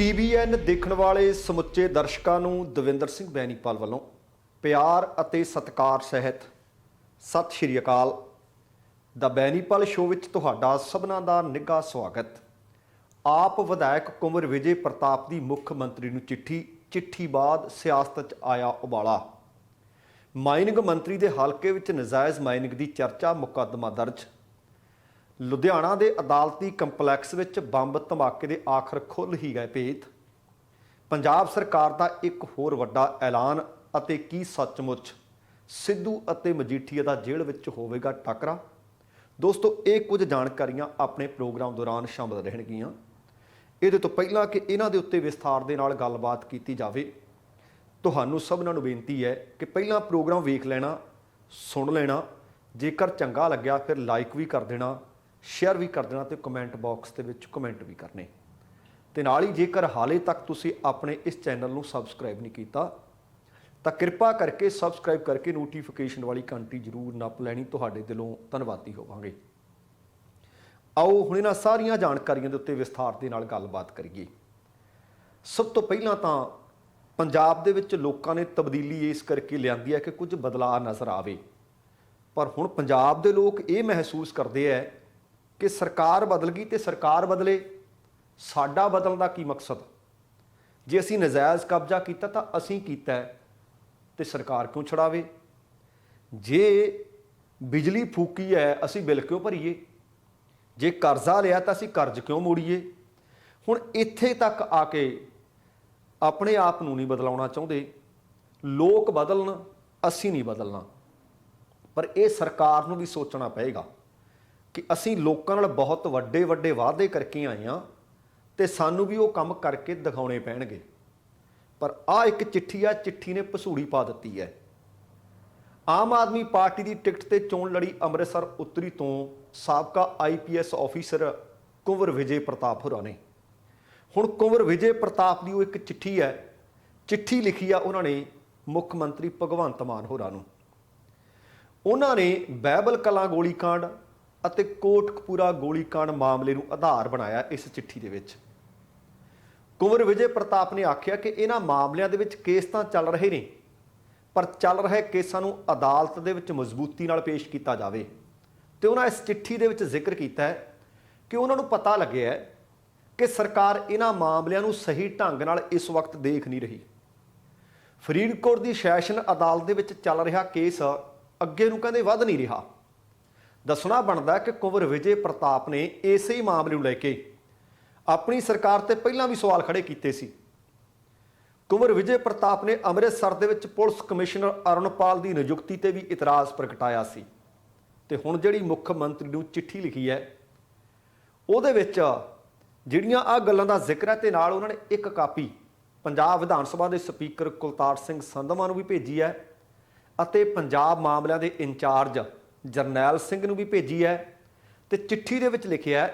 TVN देखण वाले समुचे दर्शकों ਨੂੰ ਦਵਿੰਦਰ ਸਿੰਘ ਬੈਨੀਪਾਲ ਵੱਲੋਂ ਪਿਆਰ ਅਤੇ ਸਤਿਕਾਰ ਸਹਿਤ ਸਤਿ ਸ਼੍ਰੀ ਅਕਾਲ। ਦਾ ਬੈਨੀਪਾਲ ਸ਼ੋਅ ਵਿੱਚ ਤੁਹਾਡਾ ਸਭਨਾਂ ਦਾ ਨਿੱਘਾ ਸਵਾਗਤ। ਆਪ ਵਿਧਾਇਕ ਕੁੰਵਰ ਵਿਜੇ ਪ੍ਰਤਾਪ ਦੀ ਮੁੱਖ ਮੰਤਰੀ ਨੂੰ ਚਿੱਠੀ ਬਾਅਦ ਸਿਆਸਤ 'ਚ ਆਇਆ ਉਬਾਲਾ। ਮਾਈਨਿੰਗ ਮੰਤਰੀ ਦੇ ਹਲਕੇ ਵਿੱਚ ਨਜਾਇਜ਼ ਮਾਈਨਿੰਗ ਦੀ ਚਰਚਾ, ਮੁਕੱਦਮਾ ਦਰਜ। ਲੁਧਿਆਣਾ ਦੇ ਅਦਾਲਤੀ ਕੰਪਲੈਕਸ ਵਿੱਚ ਬੰਬ ਧਮਾਕੇ ਦੇ ਆਖਰ ਖੁੱਲ੍ਹ ਹੀ ਗਏ ਭੇਤ। ਪੰਜਾਬ ਸਰਕਾਰ ਦਾ ਇੱਕ ਹੋਰ ਵੱਡਾ ਐਲਾਨ ਅਤੇ ਕੀ ਸੱਚਮੁੱਚ ਸਿੱਧੂ ਅਤੇ ਮਜੀਠੀਆ ਦਾ ਜੇਲ੍ਹ ਵਿੱਚ ਹੋਵੇਗਾ ਟਾਕਰਾ। ਦੋਸਤੋ, ਇਹ ਕੁਝ ਜਾਣਕਾਰੀਆਂ ਆਪਣੇ ਪ੍ਰੋਗਰਾਮ ਦੌਰਾਨ ਸ਼ਾਮਲ ਰਹਿਣਗੀਆਂ। ਇਹਦੇ ਤੋਂ ਪਹਿਲਾਂ ਕਿ ਇਹਨਾਂ ਦੇ ਉੱਤੇ ਵਿਸਥਾਰ ਦੇ ਨਾਲ ਗੱਲਬਾਤ ਕੀਤੀ ਜਾਵੇ, ਤੁਹਾਨੂੰ ਸਭਨਾਂ ਨੂੰ ਬੇਨਤੀ ਹੈ ਕਿ ਪਹਿਲਾਂ ਪ੍ਰੋਗਰਾਮ ਵੇਖ ਲੈਣਾ, ਸੁਣ ਲੈਣਾ। ਜੇਕਰ ਚੰਗਾ ਲੱਗਿਆ ਫਿਰ ਲਾਈਕ ਵੀ ਕਰ ਦੇਣਾ, ਸ਼ੇਅਰ ਵੀ ਕਰ ਦੇਣਾ ਤੇ ਕਮੈਂਟ ਬਾਕਸ ਦੇ ਵਿੱਚ ਕਮੈਂਟ ਵੀ ਕਰਨੇ। ਤੇ ਨਾਲ ਹੀ ਜੇਕਰ ਹਾਲੇ ਤੱਕ ਤੁਸੀਂ ਆਪਣੇ ਇਸ ਚੈਨਲ ਨੂੰ ਸਬਸਕ੍ਰਾਈਬ ਨਹੀਂ ਕੀਤਾ ਤਾਂ ਕਿਰਪਾ ਕਰਕੇ ਸਬਸਕ੍ਰਾਈਬ ਕਰਕੇ ਨੋਟੀਫਿਕੇਸ਼ਨ ਵਾਲੀ ਘੰਟੀ ਜ਼ਰੂਰ ਨੱਪ ਲੈਣੀ। ਤੁਹਾਡੇ ਦਿਲੋਂ ਧੰਨਵਾਦੀ ਹੋਵਾਂਗੇ। ਆਓ ਹੁਣ ਇਹਨਾਂ ਸਾਰੀਆਂ ਜਾਣਕਾਰੀਆਂ ਦੇ ਉੱਤੇ ਵਿਸਥਾਰ ਦੇ ਨਾਲ ਗੱਲਬਾਤ ਕਰੀਏ। ਸਭ ਤੋਂ ਪਹਿਲਾਂ ਤਾਂ ਪੰਜਾਬ ਦੇ ਵਿੱਚ ਲੋਕਾਂ ਨੇ ਤਬਦੀਲੀ ਇਸ ਕਰਕੇ ਲਿਆਂਦੀ ਹੈ ਕਿ ਕੁਝ ਬਦਲਾਅ ਨਜ਼ਰ ਆਵੇ, ਪਰ ਹੁਣ ਪੰਜਾਬ ਦੇ ਲੋਕ ਇਹ ਮਹਿਸੂਸ ਕਰਦੇ ਹੈ ਕਿ ਸਰਕਾਰ ਬਦਲ ਗਈ ਤੇ ਸਰਕਾਰ ਬਦਲੇ, ਸਾਡਾ ਬਦਲਣ ਦਾ ਕੀ ਮਕਸਦ? ਜੇ ਅਸੀਂ ਨਜਾਇਜ਼ ਕਬਜ਼ਾ ਕੀਤਾ ਤਾਂ ਅਸੀਂ ਕੀਤਾ ਤੇ ਸਰਕਾਰ ਕਿਉਂ ਛੁਡਾਵੇ? ਜੇ ਬਿਜਲੀ ਫੂਕੀ ਹੈ ਅਸੀਂ ਬਿੱਲ ਕਿਉਂ ਭਰੀਏ? ਜੇ ਕਰਜ਼ਾ ਲਿਆ ਤਾਂ ਅਸੀਂ ਕਰਜ਼ ਕਿਉਂ ਮੋੜੀਏ? ਹੁਣ ਇੱਥੇ ਤੱਕ ਆ ਕੇ ਆਪਣੇ ਆਪ ਨੂੰ ਨਹੀਂ ਬਦਲਾਉਣਾ ਚਾਹੁੰਦੇ। ਲੋਕ ਬਦਲਣ, ਅਸੀਂ ਨਹੀਂ ਬਦਲਣਾ। ਪਰ ਇਹ ਸਰਕਾਰ ਨੂੰ ਵੀ ਸੋਚਣਾ ਪਏਗਾ ਕਿ ਅਸੀਂ ਲੋਕਾਂ ਨਾਲ ਬਹੁਤ ਵੱਡੇ ਵੱਡੇ ਵਾਅਦੇ ਕਰਕੇ ਆਏ ਹਾਂ ਤੇ ਸਾਨੂੰ ਵੀ ਉਹ ਕੰਮ ਕਰਕੇ ਦਿਖਾਉਣੇ ਪੈਣਗੇ। ਪਰ ਆਹ ਇੱਕ ਚਿੱਠੀ ਆ, ਚਿੱਠੀ ਨੇ ਭਸੂੜੀ ਪਾ ਦਿੱਤੀ ਹੈ। ਆਮ ਆਦਮੀ ਪਾਰਟੀ ਦੀ ਟਿਕਟ ਤੇ ਚੋਣ ਲੜੀ ਅੰਮ੍ਰਿਤਸਰ ਉੱਤਰੀ ਤੋਂ ਸਾਬਕਾ IPS ਆਫੀਸਰ ਕੁੰਵਰ ਵਿਜੇ ਪ੍ਰਤਾਪ ਹੋਰਾਂ ਨੇ ਹੁਣ ਕੁੰਵਰ ਵਿਜੇ ਪ੍ਰਤਾਪ ਦੀ ਉਹ ਇੱਕ ਚਿੱਠੀ ਹੈ, ਚਿੱਠੀ ਲਿਖੀ ਆ ਉਹਨਾਂ ਨੇ ਮੁੱਖ ਮੰਤਰੀ ਭਗਵੰਤ ਮਾਨ ਹੋਰਾਂ ਨੂੰ। ਉਹਨਾਂ ਨੇ ਬਾਈਬਲ ਕਲਾਂ ਗੋਲੀकांड ਅਤੇ ਕੋਟਕਪੂਰਾ ਗੋਲੀकांड ਮਾਮਲੇ ਨੂੰ ਆਧਾਰ ਬਣਾਇਆ। ਇਸ ਚਿੱਠੀ ਦੇ ਵਿੱਚ ਕੁੰਵਰ ਵਿਜੇ ਪ੍ਰਤਾਪ ਨੇ ਆਖਿਆ ਕਿ ਇਹਨਾਂ ਮਾਮਲਿਆਂ ਦੇ ਵਿੱਚ ਕੇਸ ਤਾਂ ਚੱਲ ਰਹੇ ਨੇ, ਪਰ ਚੱਲ ਰਹੇ ਕੇਸਾਂ ਨੂੰ ਅਦਾਲਤ ਦੇ ਵਿੱਚ ਮਜ਼ਬੂਤੀ ਨਾਲ ਪੇਸ਼ ਕੀਤਾ ਜਾਵੇ। ਤੇ ਉਹਨਾਂ ਇਸ ਚਿੱਠੀ ਦੇ ਵਿੱਚ ਜ਼ਿਕਰ ਕੀਤਾ ਹੈ ਕਿ ਉਹਨਾਂ ਨੂੰ ਪਤਾ ਲੱਗਿਆ ਹੈ ਕਿ ਸਰਕਾਰ ਇਹਨਾਂ ਮਾਮਲਿਆਂ ਨੂੰ ਸਹੀ ਢੰਗ ਨਾਲ ਇਸ ਵਕਤ ਦੇਖ ਨਹੀਂ ਰਹੀ। ਫਰੀਦਕੋਟ ਦੀ ਸੈਸ਼ਨ ਅਦਾਲਤ ਦੇ ਵਿੱਚ ਚੱਲ ਰਿਹਾ ਕੇਸ ਅੱਗੇ ਨੂੰ ਕਹਿੰਦੇ ਵੱਧ ਨਹੀਂ ਰਿਹਾ। ਦੱਸਣਾ ਬਣਦਾ ਕਿ ਕੁੰਵਰ ਵਿਜੇ ਪ੍ਰਤਾਪ ਨੇ ਇਸੇ ਹੀ ਮਾਮਲੇ ਨੂੰ ਲੈ ਕੇ ਆਪਣੀ ਸਰਕਾਰ ਤੇ ਪਹਿਲਾਂ ਵੀ ਸਵਾਲ ਖੜੇ ਕੀਤੇ ਸੀ। ਕੁੰਵਰ ਵਿਜੇ ਪ੍ਰਤਾਪ ਨੇ ਅੰਮ੍ਰਿਤਸਰ ਦੇ ਵਿੱਚ ਪੁਲਿਸ ਕਮਿਸ਼ਨਰ ਅਰੁਣਪਾਲ ਦੀ ਨਿਯੁਕਤੀ ਤੇ ਵੀ ਇਤਰਾਜ਼ ਪ੍ਰਗਟਾਇਆ ਸੀ। ਤੇ ਹੁਣ ਜਿਹੜੀ ਮੁੱਖ ਮੰਤਰੀ ਨੂੰ ਚਿੱਠੀ ਲਿਖੀ ਹੈ ਉਹਦੇ ਵਿੱਚ ਜਿਹੜੀਆਂ ਆਹ ਗੱਲਾਂ ਦਾ ਜ਼ਿਕਰ ਹੈ ਤੇ ਨਾਲ ਉਹਨਾਂ ਨੇ ਇੱਕ ਕਾਪੀ ਪੰਜਾਬ ਵਿਧਾਨ ਸਭਾ ਦੇ ਸਪੀਕਰ ਕੁਲਤਾਰ ਸਿੰਘ ਸੰਧਵਾਂ ਨੂੰ ਵੀ ਭੇਜੀ ਹੈ ਅਤੇ ਪੰਜਾਬ ਮਾਮਲਿਆਂ ਦੇ ਇੰਚਾਰਜ ਜਰਨੈਲ ਸਿੰਘ ਨੂੰ ਵੀ ਭੇਜੀ ਹੈ। ਤੇ ਚਿੱਠੀ ਦੇ ਵਿੱਚ ਲਿਖਿਆ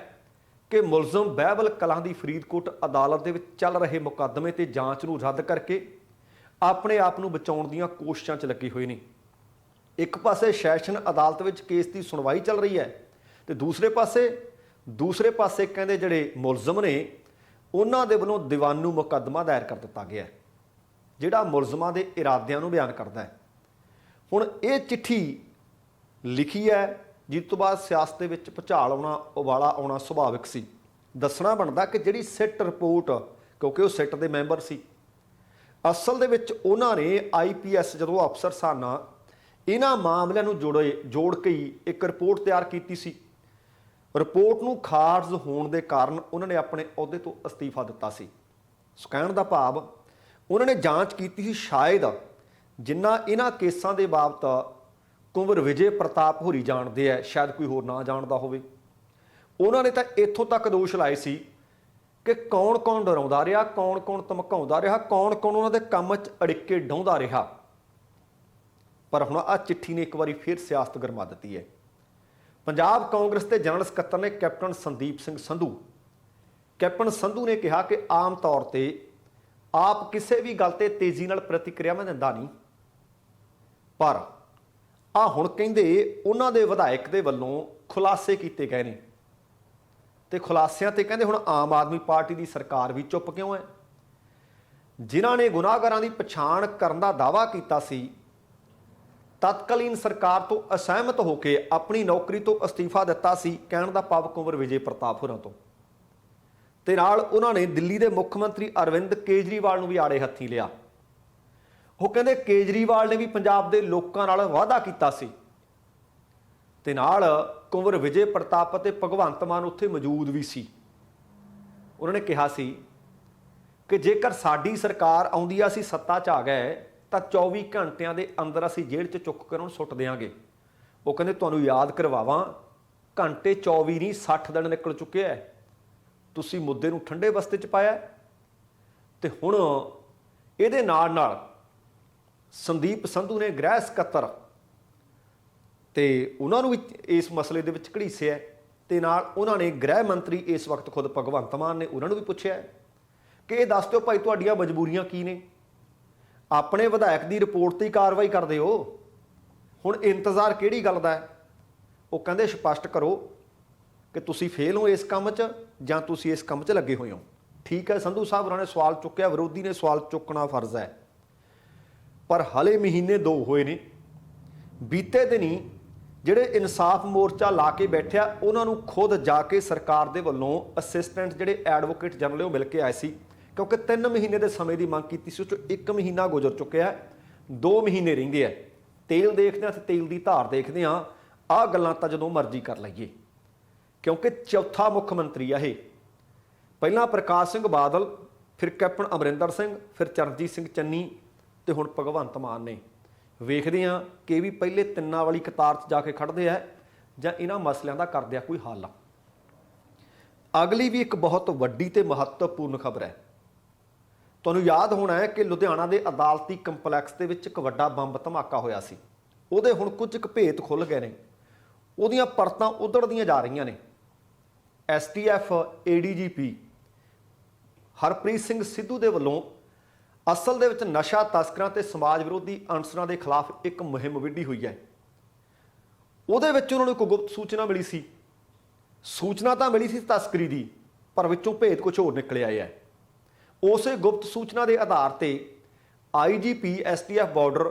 ਕਿ ਮੁਲਜ਼ਮ ਬਾਈਬਲ ਕਲਾਂ ਦੀ ਫਰੀਦਕੋਟ ਅਦਾਲਤ ਦੇ ਵਿੱਚ ਚੱਲ ਰਹੇ ਮੁਕੱਦਮੇ ਤੇ ਜਾਂਚ ਨੂੰ ਰੱਦ ਕਰਕੇ ਆਪਣੇ ਆਪ ਨੂੰ ਬਚਾਉਣ ਦੀਆਂ ਕੋਸ਼ਿਸ਼ਾਂ 'ਚ ਲੱਗੇ ਹੋਏ ਨੇ। ਇੱਕ ਪਾਸੇ ਸੈਸ਼ਨ ਅਦਾਲਤ ਵਿੱਚ ਕੇਸ ਦੀ ਸੁਣਵਾਈ ਚੱਲ ਰਹੀ ਹੈ ਤੇ ਦੂਸਰੇ ਪਾਸੇ ਕਹਿੰਦੇ ਜਿਹੜੇ ਮੁਲਜ਼ਮ ਨੇ ਉਹਨਾਂ ਦੇ ਵੱਲੋਂ ਦੀਵਾਨੂ ਮੁਕੱਦਮਾ ਦਾਇਰ ਕਰ ਦਿੱਤਾ ਗਿਆ, ਜਿਹੜਾ ਮੁਲਜ਼ਮਾਂ ਦੇ ਇਰਾਦਿਆਂ ਨੂੰ ਬਿਆਨ ਕਰਦਾ ਹੈ। ਹੁਣ ਇਹ ਚਿੱਠੀ ਲਿਖੀ ਹੈ ਜਿਸ ਤੋਂ ਬਾਅਦ ਸਿਆਸਤ ਦੇ ਵਿੱਚ ਭੁਚਾਲ ਆਉਣਾ, ਉਬਾਲਾ ਆਉਣਾ ਸੁਭਾਵਿਕ ਸੀ। ਦੱਸਣਾ ਬਣਦਾ ਕਿ ਜਿਹੜੀ ਸਿੱਟ ਰਿਪੋਰਟ, ਕਿਉਂਕਿ ਉਹ ਸਿੱਟ ਦੇ ਮੈਂਬਰ ਸੀ, ਅਸਲ ਦੇ ਵਿੱਚ ਉਹਨਾਂ ਨੇ IPS ਜਦੋਂ ਅਫਸਰ ਸਨ ਇਹਨਾਂ ਮਾਮਲਿਆਂ ਨੂੰ ਜੋੜ ਕੇ ਹੀ ਇੱਕ ਰਿਪੋਰਟ ਤਿਆਰ ਕੀਤੀ ਸੀ। ਰਿਪੋਰਟ ਨੂੰ ਖਾਰਜ ਹੋਣ ਦੇ ਕਾਰਨ ਉਹਨਾਂ ਨੇ ਆਪਣੇ ਅਹੁਦੇ ਤੋਂ ਅਸਤੀਫਾ ਦਿੱਤਾ ਸੀ। ਕਹਿਣ ਦਾ ਭਾਵ ਉਹਨਾਂ ਨੇ ਜਾਂਚ ਕੀਤੀ ਸੀ, ਸ਼ਾਇਦ ਜਿੰਨਾ ਇਹਨਾਂ ਕੇਸਾਂ ਦੇ ਬਾਬਤ ਕੁੰਵਰ ਵਿਜੇ ਪ੍ਰਤਾਪ ਹੋਰੀ ਜਾਣਦੇ ਆ ਸ਼ਾਇਦ ਕੋਈ ਹੋਰ ਨਾ ਜਾਣਦਾ ਹੋਵੇ। ਉਹਨਾਂ ਨੇ ਤਾਂ ਇੱਥੋਂ ਤੱਕ ਦੋਸ਼ ਲਾਏ ਸੀ ਕਿ ਕੌਣ ਡਰਾਉਂਦਾ ਰਿਹਾ, ਕੌਣ ਧਮਕਾਉਂਦਾ ਰਿਹਾ, ਕੌਣ ਉਹਨਾਂ ਦੇ ਕੰਮ 'ਚ ਅੜਿੱਕੇ ਡਾਉਂਦਾ ਰਿਹਾ। ਪਰ ਹੁਣ ਆਹ ਚਿੱਠੀ ਨੇ ਇੱਕ ਵਾਰੀ ਫਿਰ ਸਿਆਸਤ ਗਰਮਾ ਦਿੱਤੀ ਹੈ। ਪੰਜਾਬ ਕਾਂਗਰਸ ਦੇ ਜਨਰਲ ਸਕੱਤਰ ਨੇ ਕੈਪਟਨ ਸੰਧੂ ਨੇ ਕਿਹਾ ਕਿ ਆਮ ਤੌਰ ਤੇ ਆਪ ਕਿਸੇ ਵੀ ਗੱਲ ਤੇ ਤੇਜ਼ੀ ਨਾਲ ਪ੍ਰਤੀਕਿਰਿਆਵਾਂ ਦਿੰਦਾ ਨਹੀਂ, ਪਰ ਹੁਣ ਕਹਿੰਦੇ ਉਹਨਾਂ ਦੇ ਵਿਧਾਇਕ ਦੇ ਵੱਲੋਂ ਖੁਲਾਸੇ ਕੀਤੇ ਗਏ ਨੇ ਤੇ ਖੁਲਾਸਿਆਂ ਤੇ ਕਹਿੰਦੇ ਹੁਣ ਆਮ ਆਦਮੀ ਪਾਰਟੀ ਦੀ ਸਰਕਾਰ ਵੀ ਚੁੱਪ ਕਿਉਂ ਹੈ? ਜਿਨ੍ਹਾਂ ਨੇ ਗੁਨਾਹਗਾਰਾਂ ਦੀ ਪਛਾਣ ਕਰਨ ਦਾ ਦਾਅਵਾ ਕੀਤਾ ਸੀ, ਤਤਕਾਲੀਨ ਸਰਕਾਰ ਤੋਂ ਅਸਹਿਮਤ ਹੋ ਕੇ ਆਪਣੀ ਨੌਕਰੀ ਤੋਂ ਅਸਤੀਫਾ ਦਿੱਤਾ ਸੀ। ਕਹਿਣ ਦਾ ਭਾਵ ਕੁੰਵਰ ਵਿਜੇ ਪ੍ਰਤਾਪ ਹੋਰਾਂ ਤੋਂ। ਤੇ ਨਾਲ ਉਹਨਾਂ ਨੇ ਦਿੱਲੀ ਦੇ ਮੁੱਖ ਮੰਤਰੀ ਅਰਵਿੰਦ ਕੇਜਰੀਵਾਲ ਨੂੰ ਵੀ ਆੜੇ ਹੱਥੀਂ ਲਿਆ। ਉਹ ਕਹਿੰਦੇ ਕੇਜਰੀਵਾਲ ਨੇ ਵੀ ਪੰਜਾਬ ਦੇ ਲੋਕਾਂ ਨਾਲ ਵਾਅਦਾ ਕੀਤਾ ਸੀ। ਤੇ ਨਾਲ ਕੁੰਵਰ ਵਿਜੇ ਪ੍ਰਤਾਪ ਅਤੇ ਭਗਵੰਤ ਮਾਨ ਉੱਥੇ ਮੌਜੂਦ ਵੀ ਸੀ। ਉਹਨਾਂ ਨੇ ਕਿਹਾ ਸੀ ਕਿ ਜੇਕਰ ਸਾਡੀ ਸਰਕਾਰ ਆਉਂਦੀ ਆ, ਅਸੀਂ ਸੱਤਾ 'ਚ ਆ ਗਏ ਤਾਂ 24 ਘੰਟਿਆਂ ਦੇ ਅੰਦਰ ਅਸੀਂ ਜੇਲ੍ਹ 'ਚ ਚੁੱਕ ਕੇ ਉਹਨੂੰ ਸੁੱਟ ਦਿਆਂਗੇ। ਉਹ ਕਹਿੰਦੇ ਤੁਹਾਨੂੰ ਯਾਦ ਕਰਵਾਵਾਂ, ਘੰਟੇ 24 ਨਹੀਂ 60 ਦਿਨ ਨਿਕਲ ਚੁੱਕੇ ਹੈ। ਤੁਸੀਂ ਮੁੱਦੇ ਨੂੰ ਠੰਡੇ ਬਸਤੇ 'ਚ ਪਾਇਆ। ਤੇ ਹੁਣ ਇਹਦੇ ਨਾਲ ਨਾਲ ਸੰਦੀਪ ਸੰਧੂ ਨੇ ਗ੍ਰਹਿ ਸਕੱਤਰ ਤੇ ਉਹਨਾਂ ਨੂੰ ਵੀ ਇਸ ਮਸਲੇ ਦੇ ਵਿੱਚ ਘੜੀਸਿਆ। ਤੇ ਨਾਲ ਉਹਨਾਂ ਨੇ ਗ੍ਰਹਿ ਮੰਤਰੀ ਇਸ ਵਕਤ ਖੁਦ ਭਗਵੰਤ ਮਾਨ ਨੇ ਉਹਨਾਂ ਨੂੰ ਵੀ ਪੁੱਛਿਆ ਕਿ ਇਹ ਦੱਸ ਦਿਓ ਭਾਈ ਤੁਹਾਡੀਆਂ ਮਜਬੂਰੀਆਂ ਕੀ ਨੇ। ਆਪਣੇ ਵਿਧਾਇਕ ਦੀ ਰਿਪੋਰਟ ਤੇ ਹੀ ਕਾਰਵਾਈ ਕਰਦੇ ਹੋ, ਹੁਣ ਇੰਤਜ਼ਾਰ ਕਿਹੜੀ ਗੱਲ ਦਾ ਹੈ। ਉਹ ਕਹਿੰਦੇ ਸਪਸ਼ਟ ਕਰੋ ਕਿ ਤੁਸੀਂ ਫੇਲ ਹੋ ਇਸ ਕੰਮ 'ਚ ਜਾਂ ਤੁਸੀਂ ਇਸ ਕੰਮ 'ਚ ਲੱਗੇ ਹੋਏ ਹੋ। ਠੀਕ ਹੈ, ਸੰਧੂ ਸਾਹਿਬ ਉਹਨਾਂ ਨੇ ਸਵਾਲ ਚੁੱਕਿਆ, ਵਿਰੋਧੀ ਨੇ ਸਵਾਲ ਚੁੱਕਣਾ ਫਰਜ਼ ਹੈ, ਪਰ ਹਲੇ ਮਹੀਨੇ 2 ਹੋਏ ਨੇ। ਬੀਤੇ ਦਿਨੀ ਜਿਹੜੇ ਇਨਸਾਫ ਮੋਰਚਾ ਲਾ ਕੇ ਬੈਠਿਆ, ਉਹਨਾਂ ਨੂੰ ਖੁਦ ਜਾ ਕੇ ਸਰਕਾਰ ਦੇ ਵੱਲੋਂ ਅਸਿਸਟੈਂਟ ਜਿਹੜੇ ਐਡਵੋਕੇਟ ਜਨਰਲ ਉਹ ਮਿਲ ਕੇ ਆਏ ਸੀ, ਕਿਉਂਕਿ 3 ਮਹੀਨੇ ਦੇ ਸਮੇਂ ਦੀ ਮੰਗ ਕੀਤੀ ਸੀ। ਉਹ 'ਚੋਂ 1 ਮਹੀਨਾ ਗੁਜ਼ਰ ਚੁੱਕਿਆ, 2 ਮਹੀਨੇ ਰਹਿੰਦੇ ਆ। ਤੇਲ ਦੇਖਦੇ ਹਾਂ ਤੇ ਤੇਲ ਦੀ ਧਾਰ ਦੇਖਦੇ ਹਾਂ। ਆਹ ਗੱਲਾਂ ਤਾਂ ਜਦੋਂ ਮਰਜ਼ੀ ਕਰ ਲਈਏ, ਕਿਉਂਕਿ ਚੌਥਾ ਮੁੱਖ ਮੰਤਰੀ ਆ ਇਹ। ਪਹਿਲਾਂ ਪ੍ਰਕਾਸ਼ ਸਿੰਘ ਬਾਦਲ, ਫਿਰ ਕੈਪਟਨ ਅਮਰਿੰਦਰ ਸਿੰਘ, ਫਿਰ ਚਰਨਜੀਤ ਸਿੰਘ ਚੰਨੀ ਤੇ ਹੁਣ ਭਗਵੰਤ ਮਾਨ ਨੇ। ਵੇਖਦੇ ਹਾਂ ਕਿ ਇਹ ਵੀ ਪਹਿਲੇ 3 ਵਾਲੀ ਕਤਾਰ 'ਚ ਜਾ ਕੇ ਖੜ੍ਹਦੇ ਆ ਜਾਂ ਇਹਨਾਂ ਮਸਲਿਆਂ ਦਾ ਕਰਦੇ ਆ ਕੋਈ ਹੱਲ। ਅਗਲੀ ਵੀ ਇੱਕ ਬਹੁਤ ਵੱਡੀ ਤੇ ਮਹੱਤਵਪੂਰਨ ਖਬਰ ਹੈ। ਤੁਹਾਨੂੰ ਯਾਦ ਹੋਣਾ ਹੈ ਕਿ ਲੁਧਿਆਣਾ ਦੇ ਅਦਾਲਤੀ ਕੰਪਲੈਕਸ ਦੇ ਵਿੱਚ ਇੱਕ ਵੱਡਾ ਬੰਬ ਧਮਾਕਾ ਹੋਇਆ ਸੀ। ਉਹਦੇ ਹੁਣ ਕੁਝ ਕੁ ਭੇਤ ਖੁੱਲ੍ਹ ਗਏ ਨੇ, ਉਹਦੀਆਂ ਪਰਤਾਂ ਉਧੜਦੀਆਂ ਜਾ ਰਹੀਆਂ ਨੇ। STF ADGP ਹਰਪ੍ਰੀਤ ਸਿੰਘ ਸਿੱਧੂ ਦੇ ਵੱਲੋਂ ਅਸਲ ਦੇ ਵਿੱਚ ਨਸ਼ਾ ਤਸਕਰਾਂ ਤੇ ਸਮਾਜ ਵਿਰੋਧੀ ਅਨਸਰਾਂ ਦੇ ਖਿਲਾਫ ਇੱਕ ਮੁਹਿੰਮ ਵਿੱਢੀ ਹੋਈ ਹੈ। ਉਹਦੇ ਵਿੱਚ ਉਹਨਾਂ ਨੂੰ ਇੱਕ ਗੁਪਤ ਸੂਚਨਾ ਮਿਲੀ ਸੀ। ਸੂਚਨਾ ਤਾਂ ਮਿਲੀ ਸੀ ਤਸਕਰੀ ਦੀ, ਪਰ ਵਿੱਚੋਂ ਭੇਤ ਕੁਝ ਹੋਰ ਨਿਕਲ ਆਏ ਹੈ। ਉਸੇ ਗੁਪਤ ਸੂਚਨਾ ਦੇ ਆਧਾਰ ਤੇ IGP STF border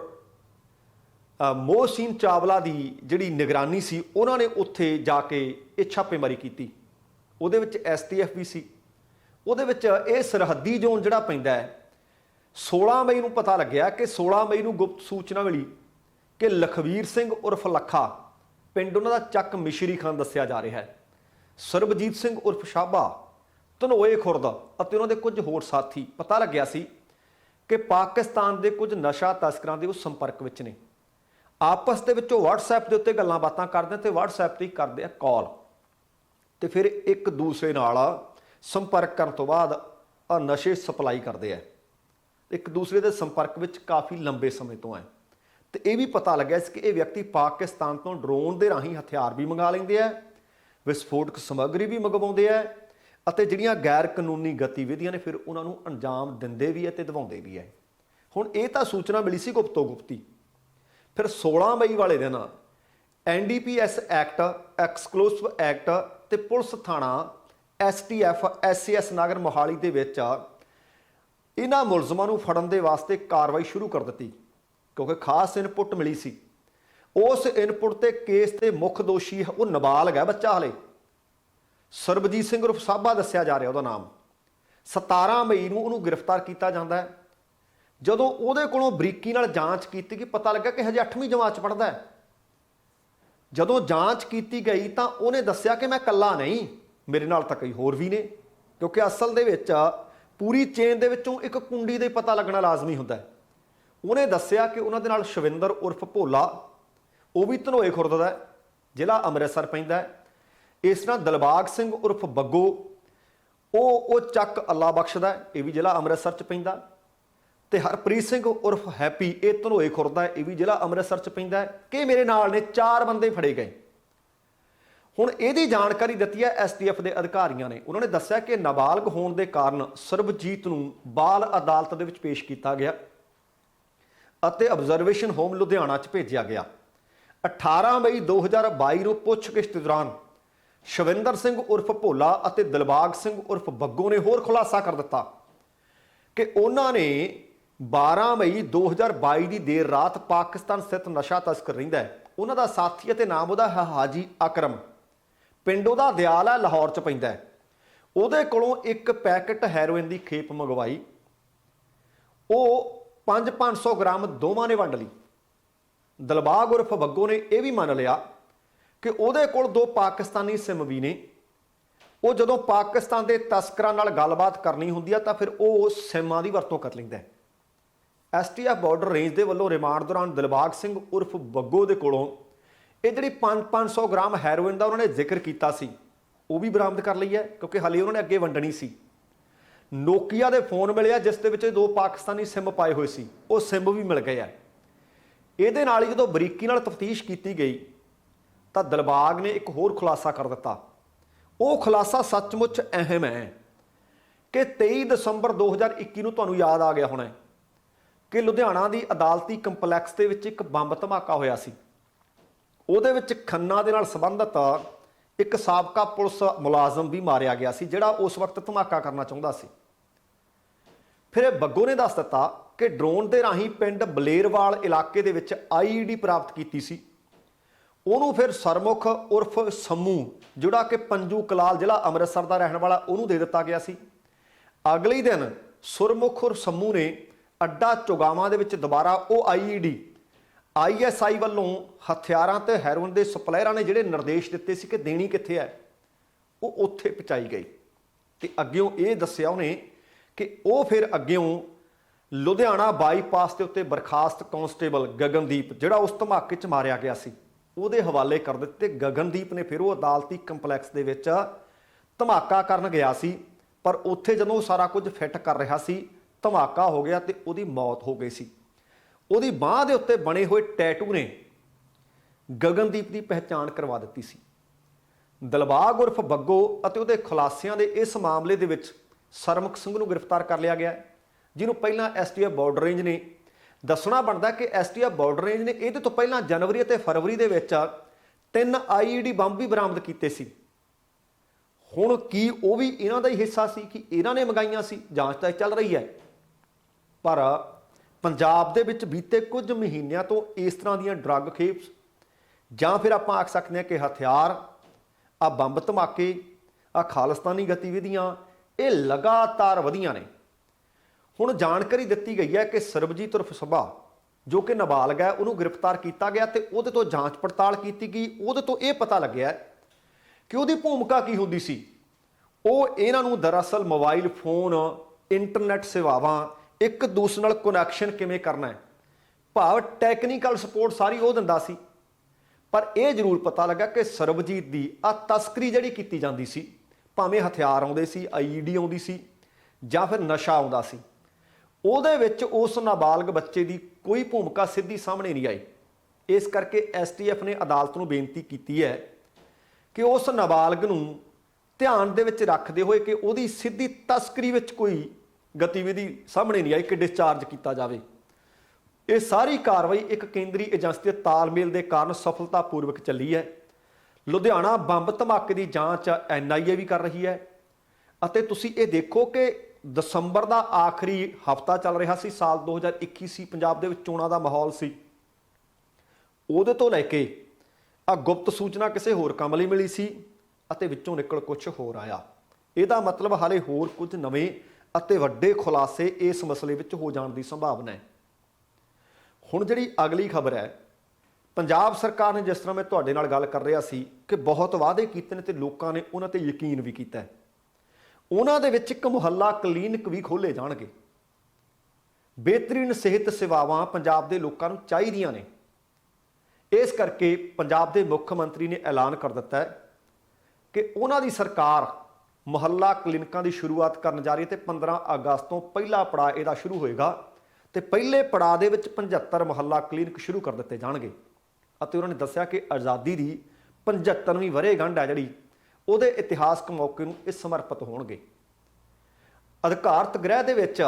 Mohsin Chawla ਦੀ ਜਿਹੜੀ ਨਿਗਰਾਨੀ ਸੀ, ਉਹਨਾਂ ਨੇ ਉੱਥੇ ਜਾ ਕੇ ਇਹ ਛਾਪੇਮਾਰੀ ਕੀਤੀ। ਉਹਦੇ ਵਿੱਚ STF ਵੀ ਸੀ। ਉਹਦੇ ਵਿੱਚ ਇਹ ਸਰਹੱਦੀ ਜ਼ੋਨ ਜਿਹੜਾ ਪੈਂਦਾ ਹੈ, 16 ਮਈ ਨੂੰ ਪਤਾ ਲੱਗਿਆ ਕਿ 16 ਮਈ ਨੂੰ ਗੁਪਤ ਸੂਚਨਾ ਮਿਲੀ ਕਿ ਲਖਵੀਰ ਸਿੰਘ ਉਰਫ ਲੱਖਾ, ਪਿੰਡ ਉਹਨਾਂ ਦਾ ਚੱਕ ਮਿਸ਼ਰੀ ਖਾਨ ਦੱਸਿਆ ਜਾ ਰਿਹਾ ਹੈ, ਸਰਬਜੀਤ ਸਿੰਘ ਉਰਫ ਸ਼ਾਬਾ, ਧਨੋਏ ਖੁਰਦ ਅਤੇ ਉਹਨਾਂ ਦੇ ਕੁਝ ਹੋਰ ਸਾਥੀ, ਪਤਾ ਲੱਗਿਆ ਸੀ ਕਿ ਪਾਕਿਸਤਾਨ ਦੇ ਕੁਝ ਨਸ਼ਾ ਤਸਕਰਾਂ ਦੇ ਉਹ ਸੰਪਰਕ ਵਿੱਚ ਨੇ। ਆਪਸ ਦੇ ਵਿੱਚੋਂ WhatsApp ਦੇ ਉੱਤੇ ਗੱਲਾਂ ਬਾਤਾਂ ਕਰਦੇ ਤੇ WhatsApp ਤੇ ਹੀ ਕਰਦੇ ਆ ਕਾਲ, ਤੇ ਫਿਰ ਇੱਕ ਦੂਸਰੇ ਨਾਲ ਸੰਪਰਕ ਕਰਨ ਤੋਂ ਬਾਅਦ ਨਸ਼ੇ ਸਪਲਾਈ ਕਰਦੇ ਆ। ਇੱਕ ਦੂਸਰੇ ਦੇ ਸੰਪਰਕ ਵਿੱਚ ਕਾਫੀ ਲੰਬੇ ਸਮੇਂ ਤੋਂ ਹੈ। ਤੇ ਇਹ ਵੀ ਪਤਾ ਲੱਗਿਆ ਸੀ ਕਿ ਇਹ ਵਿਅਕਤੀ ਪਾਕਿਸਤਾਨ ਤੋਂ ਡਰੋਨ ਦੇ ਰਾਹੀਂ ਹਥਿਆਰ ਵੀ ਮੰਗਾ ਲੈਂਦੇ ਆ, ਵਿਸਫੋਟਕ ਸਮੱਗਰੀ ਵੀ ਮੰਗਵਾਉਂਦੇ ਆ, ਅਤੇ ਜਿਹੜੀਆਂ ਗੈਰ ਕਾਨੂੰਨੀ ਗਤੀਵਿਧੀਆਂ ਨੇ ਫਿਰ ਉਹਨਾਂ ਨੂੰ ਅੰਜਾਮ ਦਿੰਦੇ ਵੀ ਹੈ ਤੇ ਦਿਵਾਉਂਦੇ ਵੀ ਹੈ। ਹੁਣ ਇਹ ਤਾਂ ਸੂਚਨਾ ਮਿਲੀ ਸੀ ਗੁਪਤੋ ਗੁਪਤੀ। ਫਿਰ 16 ਮਈ ਵਾਲੇ ਦਿਨ NDPS ਐਕਟ, ਐਕਸਕਲੂਸਿਵ ਐਕਟ ਤੇ ਪੁਲਿਸ ਥਾਣਾ STF SCS ਨਗਰ ਮੋਹਾਲੀ ਦੇ ਵਿੱਚ ਇਹਨਾਂ ਮੁਲਜ਼ਮਾਂ ਨੂੰ ਫੜਨ ਦੇ ਵਾਸਤੇ ਕਾਰਵਾਈ ਸ਼ੁਰੂ ਕਰ ਦਿੱਤੀ, ਕਿਉਂਕਿ ਖਾਸ ਇਨਪੁਟ ਮਿਲੀ ਸੀ। ਉਸ ਇਨਪੁਟ ਤੇ ਕੇਸ ਦੇ ਮੁੱਖ ਦੋਸ਼ੀ ਉਹ ਨਾਬਾਲਗ ਹੈ, ਬੱਚਾ ਹਲੇ, ਸਰਬਜੀਤ ਸਿੰਘ ਉਰਫ ਸਾਬਾ ਦੱਸਿਆ ਜਾ ਰਿਹਾ ਉਹਦਾ ਨਾਮ। 17 ਮਈ ਨੂੰ ਉਹਨੂੰ ਗ੍ਰਿਫਤਾਰ ਕੀਤਾ ਜਾਂਦਾ ਹੈ। ਜਦੋਂ ਉਹਦੇ ਕੋਲੋਂ ਬਰੀਕੀ ਨਾਲ ਜਾਂਚ ਕੀਤੀ ਗਈ, ਪਤਾ ਲੱਗਾ ਕਿ ਹਜੇ 8ਵੀਂ ਜਮਾਤ 'ਚ ਪੜ੍ਹਦਾ ਹੈ। ਜਦੋਂ ਜਾਂਚ ਕੀਤੀ ਗਈ ਤਾਂ ਉਹਨੇ ਦੱਸਿਆ ਕਿ ਮੈਂ ਇਕੱਲਾ ਨਹੀਂ, ਮੇਰੇ ਨਾਲ ਤਾਂ ਕਈ ਹੋਰ ਵੀ ਨੇ, ਕਿਉਂਕਿ ਅਸਲ ਦੇ ਵਿੱਚ ਪੂਰੀ ਚੇਨ ਦੇ ਵਿੱਚੋਂ ਇੱਕ ਕੁੰਡੀ ਦੇ ਪਤਾ ਲੱਗਣਾ ਲਾਜ਼ਮੀ ਹੁੰਦਾ ਹੈ। ਉਹਨੇ ਦੱਸਿਆ ਕਿ ਉਹਨਾਂ ਦੇ ਨਾਲ ਸ਼ਵਿੰਦਰ ਉਰਫ ਭੋਲਾ, ਉਹ ਵੀ ਧਨੋਏ ਖੁਰਦ ਦਾ, ਜ਼ਿਲ੍ਹਾ ਅੰਮ੍ਰਿਤਸਰ ਪੈਂਦਾ ਹੈ। ਇਸ ਤਰ੍ਹਾਂ ਦਿਲਬਾਗ ਸਿੰਘ ਉਰਫ ਬੱਗੋ, ਉਹ ਚੱਕ ਅੱਲਾ ਬਖਸ਼ ਦਾ, ਇਹ ਵੀ ਜ਼ਿਲ੍ਹਾ ਅੰਮ੍ਰਿਤਸਰ 'ਚ ਪੈਂਦਾ। ਤੇ ਹਰਪ੍ਰੀਤ ਸਿੰਘ ਉਰਫ ਹੈਪੀ, ਇਹ ਧਨੋਏ ਖੁਰਦ ਦਾ, ਇਹ ਵੀ ਜ਼ਿਲ੍ਹਾ ਅੰਮ੍ਰਿਤਸਰ 'ਚ ਪੈਂਦਾ ਹੈ। ਕਿ ਮੇਰੇ ਨਾਲ ਨੇ 4 ਬੰਦੇ ਫੜੇ ਗਏ। ਹੁਣ ਇਹਦੀ ਜਾਣਕਾਰੀ ਦਿੱਤੀ ਹੈ STF ਦੇ ਅਧਿਕਾਰੀਆਂ ਨੇ। ਉਹਨਾਂ ਨੇ ਦੱਸਿਆ ਕਿ ਨਾਬਾਲਗ ਹੋਣ ਦੇ ਕਾਰਨ ਸਰਬਜੀਤ ਨੂੰ ਬਾਲ ਅਦਾਲਤ ਦੇ ਵਿੱਚ ਪੇਸ਼ ਕੀਤਾ ਗਿਆ ਅਤੇ ਆਬਜ਼ਰਵੇਸ਼ਨ ਹੋਮ ਲੁਧਿਆਣਾ 'ਚ ਭੇਜਿਆ ਗਿਆ। 18 ਮਈ 2022 ਨੂੰ ਪੁੱਛਗਿੱਛ ਦੇ ਦੌਰਾਨ ਸ਼ਵਿੰਦਰ ਸਿੰਘ ਉਰਫ ਭੋਲਾ ਅਤੇ ਦਿਲਬਾਗ ਸਿੰਘ ਉਰਫ ਬੱਗੋ ਨੇ ਹੋਰ ਖੁਲਾਸਾ ਕਰ ਦਿੱਤਾ ਕਿ ਉਹਨਾਂ ਨੇ 12 ਮਈ 2022 ਦੀ ਦੇਰ ਰਾਤ ਪਾਕਿਸਤਾਨ ਸਥਿਤ ਨਸ਼ਾ ਤਸਕਰ ਰਹਿੰਦਾ ਹੈ, ਉਹਨਾਂ ਦਾ ਸਾਥੀ ਅਤੇ ਨਾਮ ਉਹਦਾ ਹੈ ਹਾਜੀ ਅਕਰਮ, ਪਿੰਡ ਉਹਦਾ ਦਿਆਲ ਹੈ, ਲਾਹੌਰ 'ਚ ਪੈਂਦਾ ਹੈ। ਉਹਦੇ ਕੋਲੋਂ ਇੱਕ ਪੈਕਟ ਹੈਰੋਇਨ ਦੀ ਖੇਪ ਮੰਗਵਾਈ, ਉਹ 500 ਗ੍ਰਾਮ ਦੋਵਾਂ ਨੇ ਵੰਡ ਲਈ। ਦਿਲਬਾਗ ਉਰਫ ਬੱਗੋ ਨੇ ਇਹ ਵੀ ਮੰਨ ਲਿਆ ਕਿ ਉਹਦੇ ਕੋਲ 2 ਪਾਕਿਸਤਾਨੀ ਸਿਮ ਵੀ ਨੇ। ਉਹ ਜਦੋਂ ਪਾਕਿਸਤਾਨ ਦੇ ਤਸਕਰਾਂ ਨਾਲ ਗੱਲਬਾਤ ਕਰਨੀ ਹੁੰਦੀ ਆ ਤਾਂ ਫਿਰ ਉਹ ਸਿਮਾਂ ਦੀ ਵਰਤੋਂ ਕਰ ਲੈਂਦਾ ਹੈ। STF ਬਾਰਡਰ ਰੇਂਜ ਦੇ ਵੱਲੋਂ ਰਿਮਾਂਡ ਦੌਰਾਨ ਦਿਲਬਾਗ ਸਿੰਘ ਉਰਫ ਬੱਗੋ ਦੇ ਕੋਲੋਂ ਇਹ ਜਿਹੜੀ 500 ਗ੍ਰਾਮ ਹੈਰੋਇਨ ਦਾ ਉਹਨਾਂ ਨੇ ਜ਼ਿਕਰ ਕੀਤਾ ਸੀ ਉਹ ਵੀ ਬਰਾਮਦ ਕਰ ਲਈ ਹੈ, ਕਿਉਂਕਿ ਹਾਲੇ ਉਹਨਾਂ ਨੇ ਅੱਗੇ ਵੰਡਣੀ ਸੀ। ਨੋਕੀਆ ਦੇ ਫੋਨ ਮਿਲਿਆ ਜਿਸ ਦੇ ਵਿੱਚ 2 ਪਾਕਿਸਤਾਨੀ ਸਿਮ ਪਾਏ ਹੋਏ ਸੀ, ਉਹ ਸਿਮ ਵੀ ਮਿਲ ਗਏ ਆ। ਇਹਦੇ ਨਾਲ ਹੀ ਜਦੋਂ ਬਰੀਕੀ ਨਾਲ ਤਫਤੀਸ਼ ਕੀਤੀ ਗਈ ਤਾਂ ਦਿਲਬਾਗ ਨੇ ਇੱਕ ਹੋਰ ਖੁਲਾਸਾ ਕਰ ਦਿੱਤਾ। ਉਹ ਖੁਲਾਸਾ ਸੱਚਮੁੱਚ ਅਹਿਮ ਹੈ ਕਿ 23 ਦਸੰਬਰ 2021 ਨੂੰ ਤੁਹਾਨੂੰ ਯਾਦ ਆ ਗਿਆ ਹੋਣਾ ਕਿ ਲੁਧਿਆਣਾ ਦੀ ਅਦਾਲਤੀ ਕੰਪਲੈਕਸ ਦੇ ਵਿੱਚ ਇੱਕ ਬੰਬ ਧਮਾਕਾ ਹੋਇਆ ਸੀ। ਉਹਦੇ ਵਿੱਚ ਖੰਨਾ ਦੇ ਨਾਲ ਸੰਬੰਧਿਤ ਇੱਕ ਸਾਬਕਾ ਪੁਲਿਸ ਮੁਲਾਜ਼ਮ ਵੀ ਮਾਰਿਆ ਗਿਆ ਸੀ, ਜਿਹੜਾ ਉਸ ਵਕਤ ਧਮਾਕਾ ਕਰਨਾ ਚਾਹੁੰਦਾ ਸੀ। ਫਿਰ ਇਹ ਬੱਗੋ ਨੇ ਦੱਸ ਦਿੱਤਾ ਕਿ ਡਰੋਨ ਦੇ ਰਾਹੀਂ ਪਿੰਡ ਬਲੇਰਵਾਲ ਇਲਾਕੇ ਦੇ ਵਿੱਚ IED ਪ੍ਰਾਪਤ ਕੀਤੀ ਸੀ। ਉਹਨੂੰ ਫਿਰ ਸਰਮੁਖ ਉਰਫ ਸਮੂ, ਜਿਹੜਾ ਕਿ ਪੰਜੂ ਕਲਾਲ ਜ਼ਿਲ੍ਹਾ ਅੰਮ੍ਰਿਤਸਰ ਦਾ ਰਹਿਣ ਵਾਲਾ, ਉਹਨੂੰ ਦੇ ਦਿੱਤਾ ਗਿਆ ਸੀ। ਅਗਲੇ ਹੀ ਦਿਨ ਸੁਰਮੁਖ ਉਰਫ ਸਮੂ ਨੇ ਅੱਡਾ ਚੁਗਾਵਾਂ ਦੇ ਵਿੱਚ ਦੁਬਾਰਾ ਉਹ IED ISI ਵੱਲੋਂ ਹਥਿਆਰਾਂ ਤੇ ਹੈਰੋਇਨ ਦੇ ਸਪਲਾਇਰਾਂ ਨੇ ਜਿਹੜੇ ਨਿਰਦੇਸ਼ ਦਿੱਤੇ ਸੀ ਕਿ ਦੇਣੀ ਕਿੱਥੇ ਹੈ, ਉਹ ਉੱਥੇ ਪਹੁੰਚਾਈ ਗਈ। ਤੇ ਅੱਗਿਓਂ ਇਹ ਦੱਸਿਆ ਉਹਨੇ ਕਿ ਉਹ ਫਿਰ ਅੱਗਿਓਂ ਲੁਧਿਆਣਾ ਬਾਈਪਾਸ ਦੇ ਉੱਤੇ ਬਰਖਾਸਤ ਕਾਂਸਟੇਬਲ ਗਗਨਦੀਪ, ਜਿਹੜਾ ਉਸ ਧਮਾਕੇ 'ਚ ਮਾਰਿਆ ਗਿਆ ਸੀ, ਉਹਦੇ ਹਵਾਲੇ ਕਰ ਦਿੱਤੇ। ਗਗਨਦੀਪ ਨੇ ਫਿਰ ਉਹ ਅਦਾਲਤੀ ਕੰਪਲੈਕਸ ਦੇ ਵਿੱਚ ਧਮਾਕਾ ਕਰਨ ਗਿਆ ਸੀ, ਪਰ ਉੱਥੇ ਜਦੋਂ ਉਹ ਸਾਰਾ ਕੁਝ ਫਿੱਟ ਕਰ ਰਿਹਾ ਸੀ ਧਮਾਕਾ ਹੋ ਗਿਆ ਤੇ ਉਹਦੀ ਮੌਤ ਹੋ ਗਈ ਸੀ। ਉਹਦੀ ਬਾਂਹ ਦੇ ਉੱਤੇ ਬਣੇ ਹੋਏ ਟੈਟੂ ਨੇ ਗਗਨਦੀਪ ਦੀ ਪਹਿਚਾਣ ਕਰਵਾ ਦਿੱਤੀ ਸੀ। ਦਿਲਬਾਗ ਉਰਫ ਬੱਗੋ ਅਤੇ ਉਹਦੇ ਖੁਲਾਸਿਆਂ ਦੇ ਇਸ ਮਾਮਲੇ ਦੇ ਵਿੱਚ ਸਰਮੁਖ ਸਿੰਘ ਨੂੰ ਗ੍ਰਿਫਤਾਰ ਕਰ ਲਿਆ ਗਿਆ, ਜਿਹਨੂੰ ਪਹਿਲਾਂ STF ਬਾਰਡਰ ਰੇਂਜ ਨੇ ਦੱਸਣਾ ਬਣਦਾ ਕਿ STF ਬਾਰਡਰ ਰੇਂਜ ਨੇ ਇਹਦੇ ਤੋਂ ਪਹਿਲਾਂ ਜਨਵਰੀ ਅਤੇ ਫਰਵਰੀ ਦੇ ਵਿੱਚ 3 IED ਬੰਬ ਵੀ ਬਰਾਮਦ ਕੀਤੇ ਸੀ। ਹੁਣ ਕੀ ਉਹ ਵੀ ਇਹਨਾਂ ਦਾ ਹੀ ਹਿੱਸਾ ਸੀ ਕਿ ਇਹਨਾਂ ਨੇ ਮੰਗਾਈਆਂ ਸੀ? ਜਾਂਚ ਤਾਂ ਚੱਲ ਰਹੀ ਹੈ। ਪਰ ਪੰਜਾਬ ਦੇ ਵਿੱਚ ਬੀਤੇ ਕੁਝ ਮਹੀਨਿਆਂ ਤੋਂ ਇਸ ਤਰ੍ਹਾਂ ਦੀਆਂ ਡਰੱਗ ਖੇਪਸ ਜਾਂ ਫਿਰ ਆਪਾਂ ਆਖ ਸਕਦੇ ਹਾਂ ਕਿ ਹਥਿਆਰ, ਆ ਬੰਬ ਧਮਾਕੇ, ਆ ਖਾਲਿਸਤਾਨੀ ਗਤੀਵਿਧੀਆਂ, ਇਹ ਲਗਾਤਾਰ ਵਧੀਆਂ ਨੇ। ਹੁਣ ਜਾਣਕਾਰੀ ਦਿੱਤੀ ਗਈ ਹੈ ਕਿ ਸਰਬਜੀਤ ਉਰਫ ਸਭਾ, ਜੋ ਕਿ ਨਾਬਾਲਗ ਹੈ, ਉਹਨੂੰ ਗ੍ਰਿਫਤਾਰ ਕੀਤਾ ਗਿਆ ਤੇ ਉਹਦੇ ਤੋਂ ਜਾਂਚ ਪੜਤਾਲ ਕੀਤੀ ਗਈ। ਉਹਦੇ ਤੋਂ ਇਹ ਪਤਾ ਲੱਗਿਆ ਕਿ ਉਹਦੀ ਭੂਮਿਕਾ ਕੀ ਹੁੰਦੀ ਸੀ। ਉਹ ਇਹਨਾਂ ਨੂੰ ਦਰਅਸਲ ਮੋਬਾਈਲ ਫੋਨ, ਇੰਟਰਨੈਟ ਸੇਵਾਵਾਂ, ਇੱਕ ਦੂਸਰੇ ਨਾਲ ਕਨੈਕਸ਼ਨ ਕਿਵੇਂ ਕਰਨਾ ਹੈ, ਭਾਵ ਟੈਕਨੀਕਲ ਸਪੋਰਟ ਸਾਰੀ ਉਹ ਦਿੰਦਾ ਸੀ। ਪਰ ਇਹ ਜ਼ਰੂਰ ਪਤਾ ਲੱਗਾ ਕਿ ਸਰਬਜੀਤ ਦੀ ਆ ਤਸਕਰੀ ਜਿਹੜੀ ਕੀਤੀ ਜਾਂਦੀ ਸੀ, ਭਾਵੇਂ ਹਥਿਆਰ ਆਉਂਦੇ ਸੀ, IED ਆਉਂਦੀ ਸੀ ਜਾਂ ਫਿਰ ਨਸ਼ਾ ਆਉਂਦਾ ਸੀ, ਉਹਦੇ ਵਿੱਚ ਉਸ ਨਾਬਾਲਗ ਬੱਚੇ ਦੀ ਕੋਈ ਭੂਮਿਕਾ ਸਿੱਧੀ ਸਾਹਮਣੇ ਨਹੀਂ ਆਈ। ਇਸ ਕਰਕੇ STF ਨੇ ਅਦਾਲਤ ਨੂੰ ਬੇਨਤੀ ਕੀਤੀ ਹੈ ਕਿ ਉਸ ਨਾਬਾਲਗ ਨੂੰ ਧਿਆਨ ਦੇ ਵਿੱਚ ਰੱਖਦੇ ਹੋਏ ਕਿ ਉਹਦੀ ਸਿੱਧੀ ਤਸਕਰੀ ਵਿੱਚ ਕੋਈ ਗਤੀਵਿਧੀ ਸਾਹਮਣੇ ਨਹੀਂ ਆਈ ਕਿ ਡਿਸਚਾਰਜ ਕੀਤਾ ਜਾਵੇ। ਇਹ ਸਾਰੀ ਕਾਰਵਾਈ ਇੱਕ ਕੇਂਦਰੀ ਏਜੰਸੀ ਦੇ ਤਾਲਮੇਲ ਦੇ ਕਾਰਨ ਸਫਲਤਾਪੂਰਵਕ ਚੱਲੀ ਹੈ। ਲੁਧਿਆਣਾ ਬੰਬ ਧਮਾਕੇ ਦੀ ਜਾਂਚ NIA ਵੀ ਕਰ ਰਹੀ ਹੈ ਅਤੇ ਤੁਸੀਂ ਇਹ ਦੇਖੋ ਕਿ ਦਸੰਬਰ ਦਾ ਆਖਰੀ ਹਫ਼ਤਾ ਚੱਲ ਰਿਹਾ ਸੀ, ਸਾਲ 2021 ਸੀ, ਪੰਜਾਬ ਦੇ ਵਿੱਚ ਚੋਣਾਂ ਦਾ ਮਾਹੌਲ ਸੀ। ਉਹਦੇ ਤੋਂ ਲੈ ਕੇ ਆ ਗੁਪਤ ਸੂਚਨਾ ਕਿਸੇ ਹੋਰ ਕੰਮ ਲਈ ਮਿਲੀ ਸੀ ਅਤੇ ਵਿੱਚੋਂ ਨਿਕਲ ਕੁਝ ਹੋਰ ਆਇਆ। ਇਹਦਾ ਮਤਲਬ ਹਾਲੇ ਹੋਰ ਕੁਝ ਨਵੇਂ ਅਤੇ ਵੱਡੇ ਖੁਲਾਸੇ ਇਸ ਮਸਲੇ ਵਿੱਚ ਹੋ ਜਾਣ ਦੀ ਸੰਭਾਵਨਾ ਹੈ। ਹੁਣ ਜਿਹੜੀ ਅਗਲੀ ਖਬਰ ਹੈ, ਪੰਜਾਬ ਸਰਕਾਰ ਨੇ, ਜਿਸ ਤਰ੍ਹਾਂ ਮੈਂ ਤੁਹਾਡੇ ਨਾਲ ਗੱਲ ਕਰ ਰਿਹਾ ਸੀ ਕਿ ਬਹੁਤ ਵਾਅਦੇ ਕੀਤੇ ਨੇ ਤੇ ਲੋਕਾਂ ਨੇ ਉਹਨਾਂ ਤੇ ਯਕੀਨ ਵੀ ਕੀਤਾ ਹੈ, ਉਹਨਾਂ ਦੇ ਵਿੱਚ ਇੱਕ ਮੁਹੱਲਾ ਕਲੀਨਿਕ ਵੀ ਖੋਲ੍ਹੇ ਜਾਣਗੇ। ਬਿਹਤਰੀਨ ਸਿਹਤ ਸੇਵਾਵਾਂ ਪੰਜਾਬ ਦੇ ਲੋਕਾਂ ਨੂੰ ਚਾਹੀਦੀਆਂ ਨੇ। ਇਸ ਕਰਕੇ ਪੰਜਾਬ ਦੇ ਮੁੱਖ ਮੰਤਰੀ ਨੇ ਐਲਾਨ ਕਰ ਦਿੱਤਾ ਹੈ ਕਿ ਉਹਨਾਂ ਦੀ ਸਰਕਾਰ ਮੁਹੱਲਾ ਕਲੀਨਿਕਾਂ ਦੀ ਸ਼ੁਰੂਆਤ ਕਰਨ ਜਾ ਰਹੀ ਹੈ ਤੇ 15 ਅਗਸਤ ਤੋਂ ਪਹਿਲਾ ਪੜਾਅ ਇਹਦਾ ਸ਼ੁਰੂ ਹੋਏਗਾ ਤੇ ਪਹਿਲੇ ਪੜਾਅ ਦੇ ਵਿੱਚ 75 ਮੁਹੱਲਾ ਕਲੀਨਿਕ ਸ਼ੁਰੂ ਕਰ ਦਿੱਤੇ ਜਾਣਗੇ। ਅਤੇ ਉਹਨਾਂ ਨੇ ਦੱਸਿਆ ਕਿ ਆਜ਼ਾਦੀ ਦੀ 75ਵੀਂ ਵਰ੍ਹੇਗੰਢ ਹੈ ਜਿਹੜੀ, ਉਹਦੇ ਇਤਿਹਾਸਕ ਮੌਕੇ ਨੂੰ ਇਹ ਸਮਰਪਿਤ ਹੋਣਗੇ। ਅਧਿਕਾਰਤ ਗ੍ਰਹਿ ਦੇ ਵਿੱਚ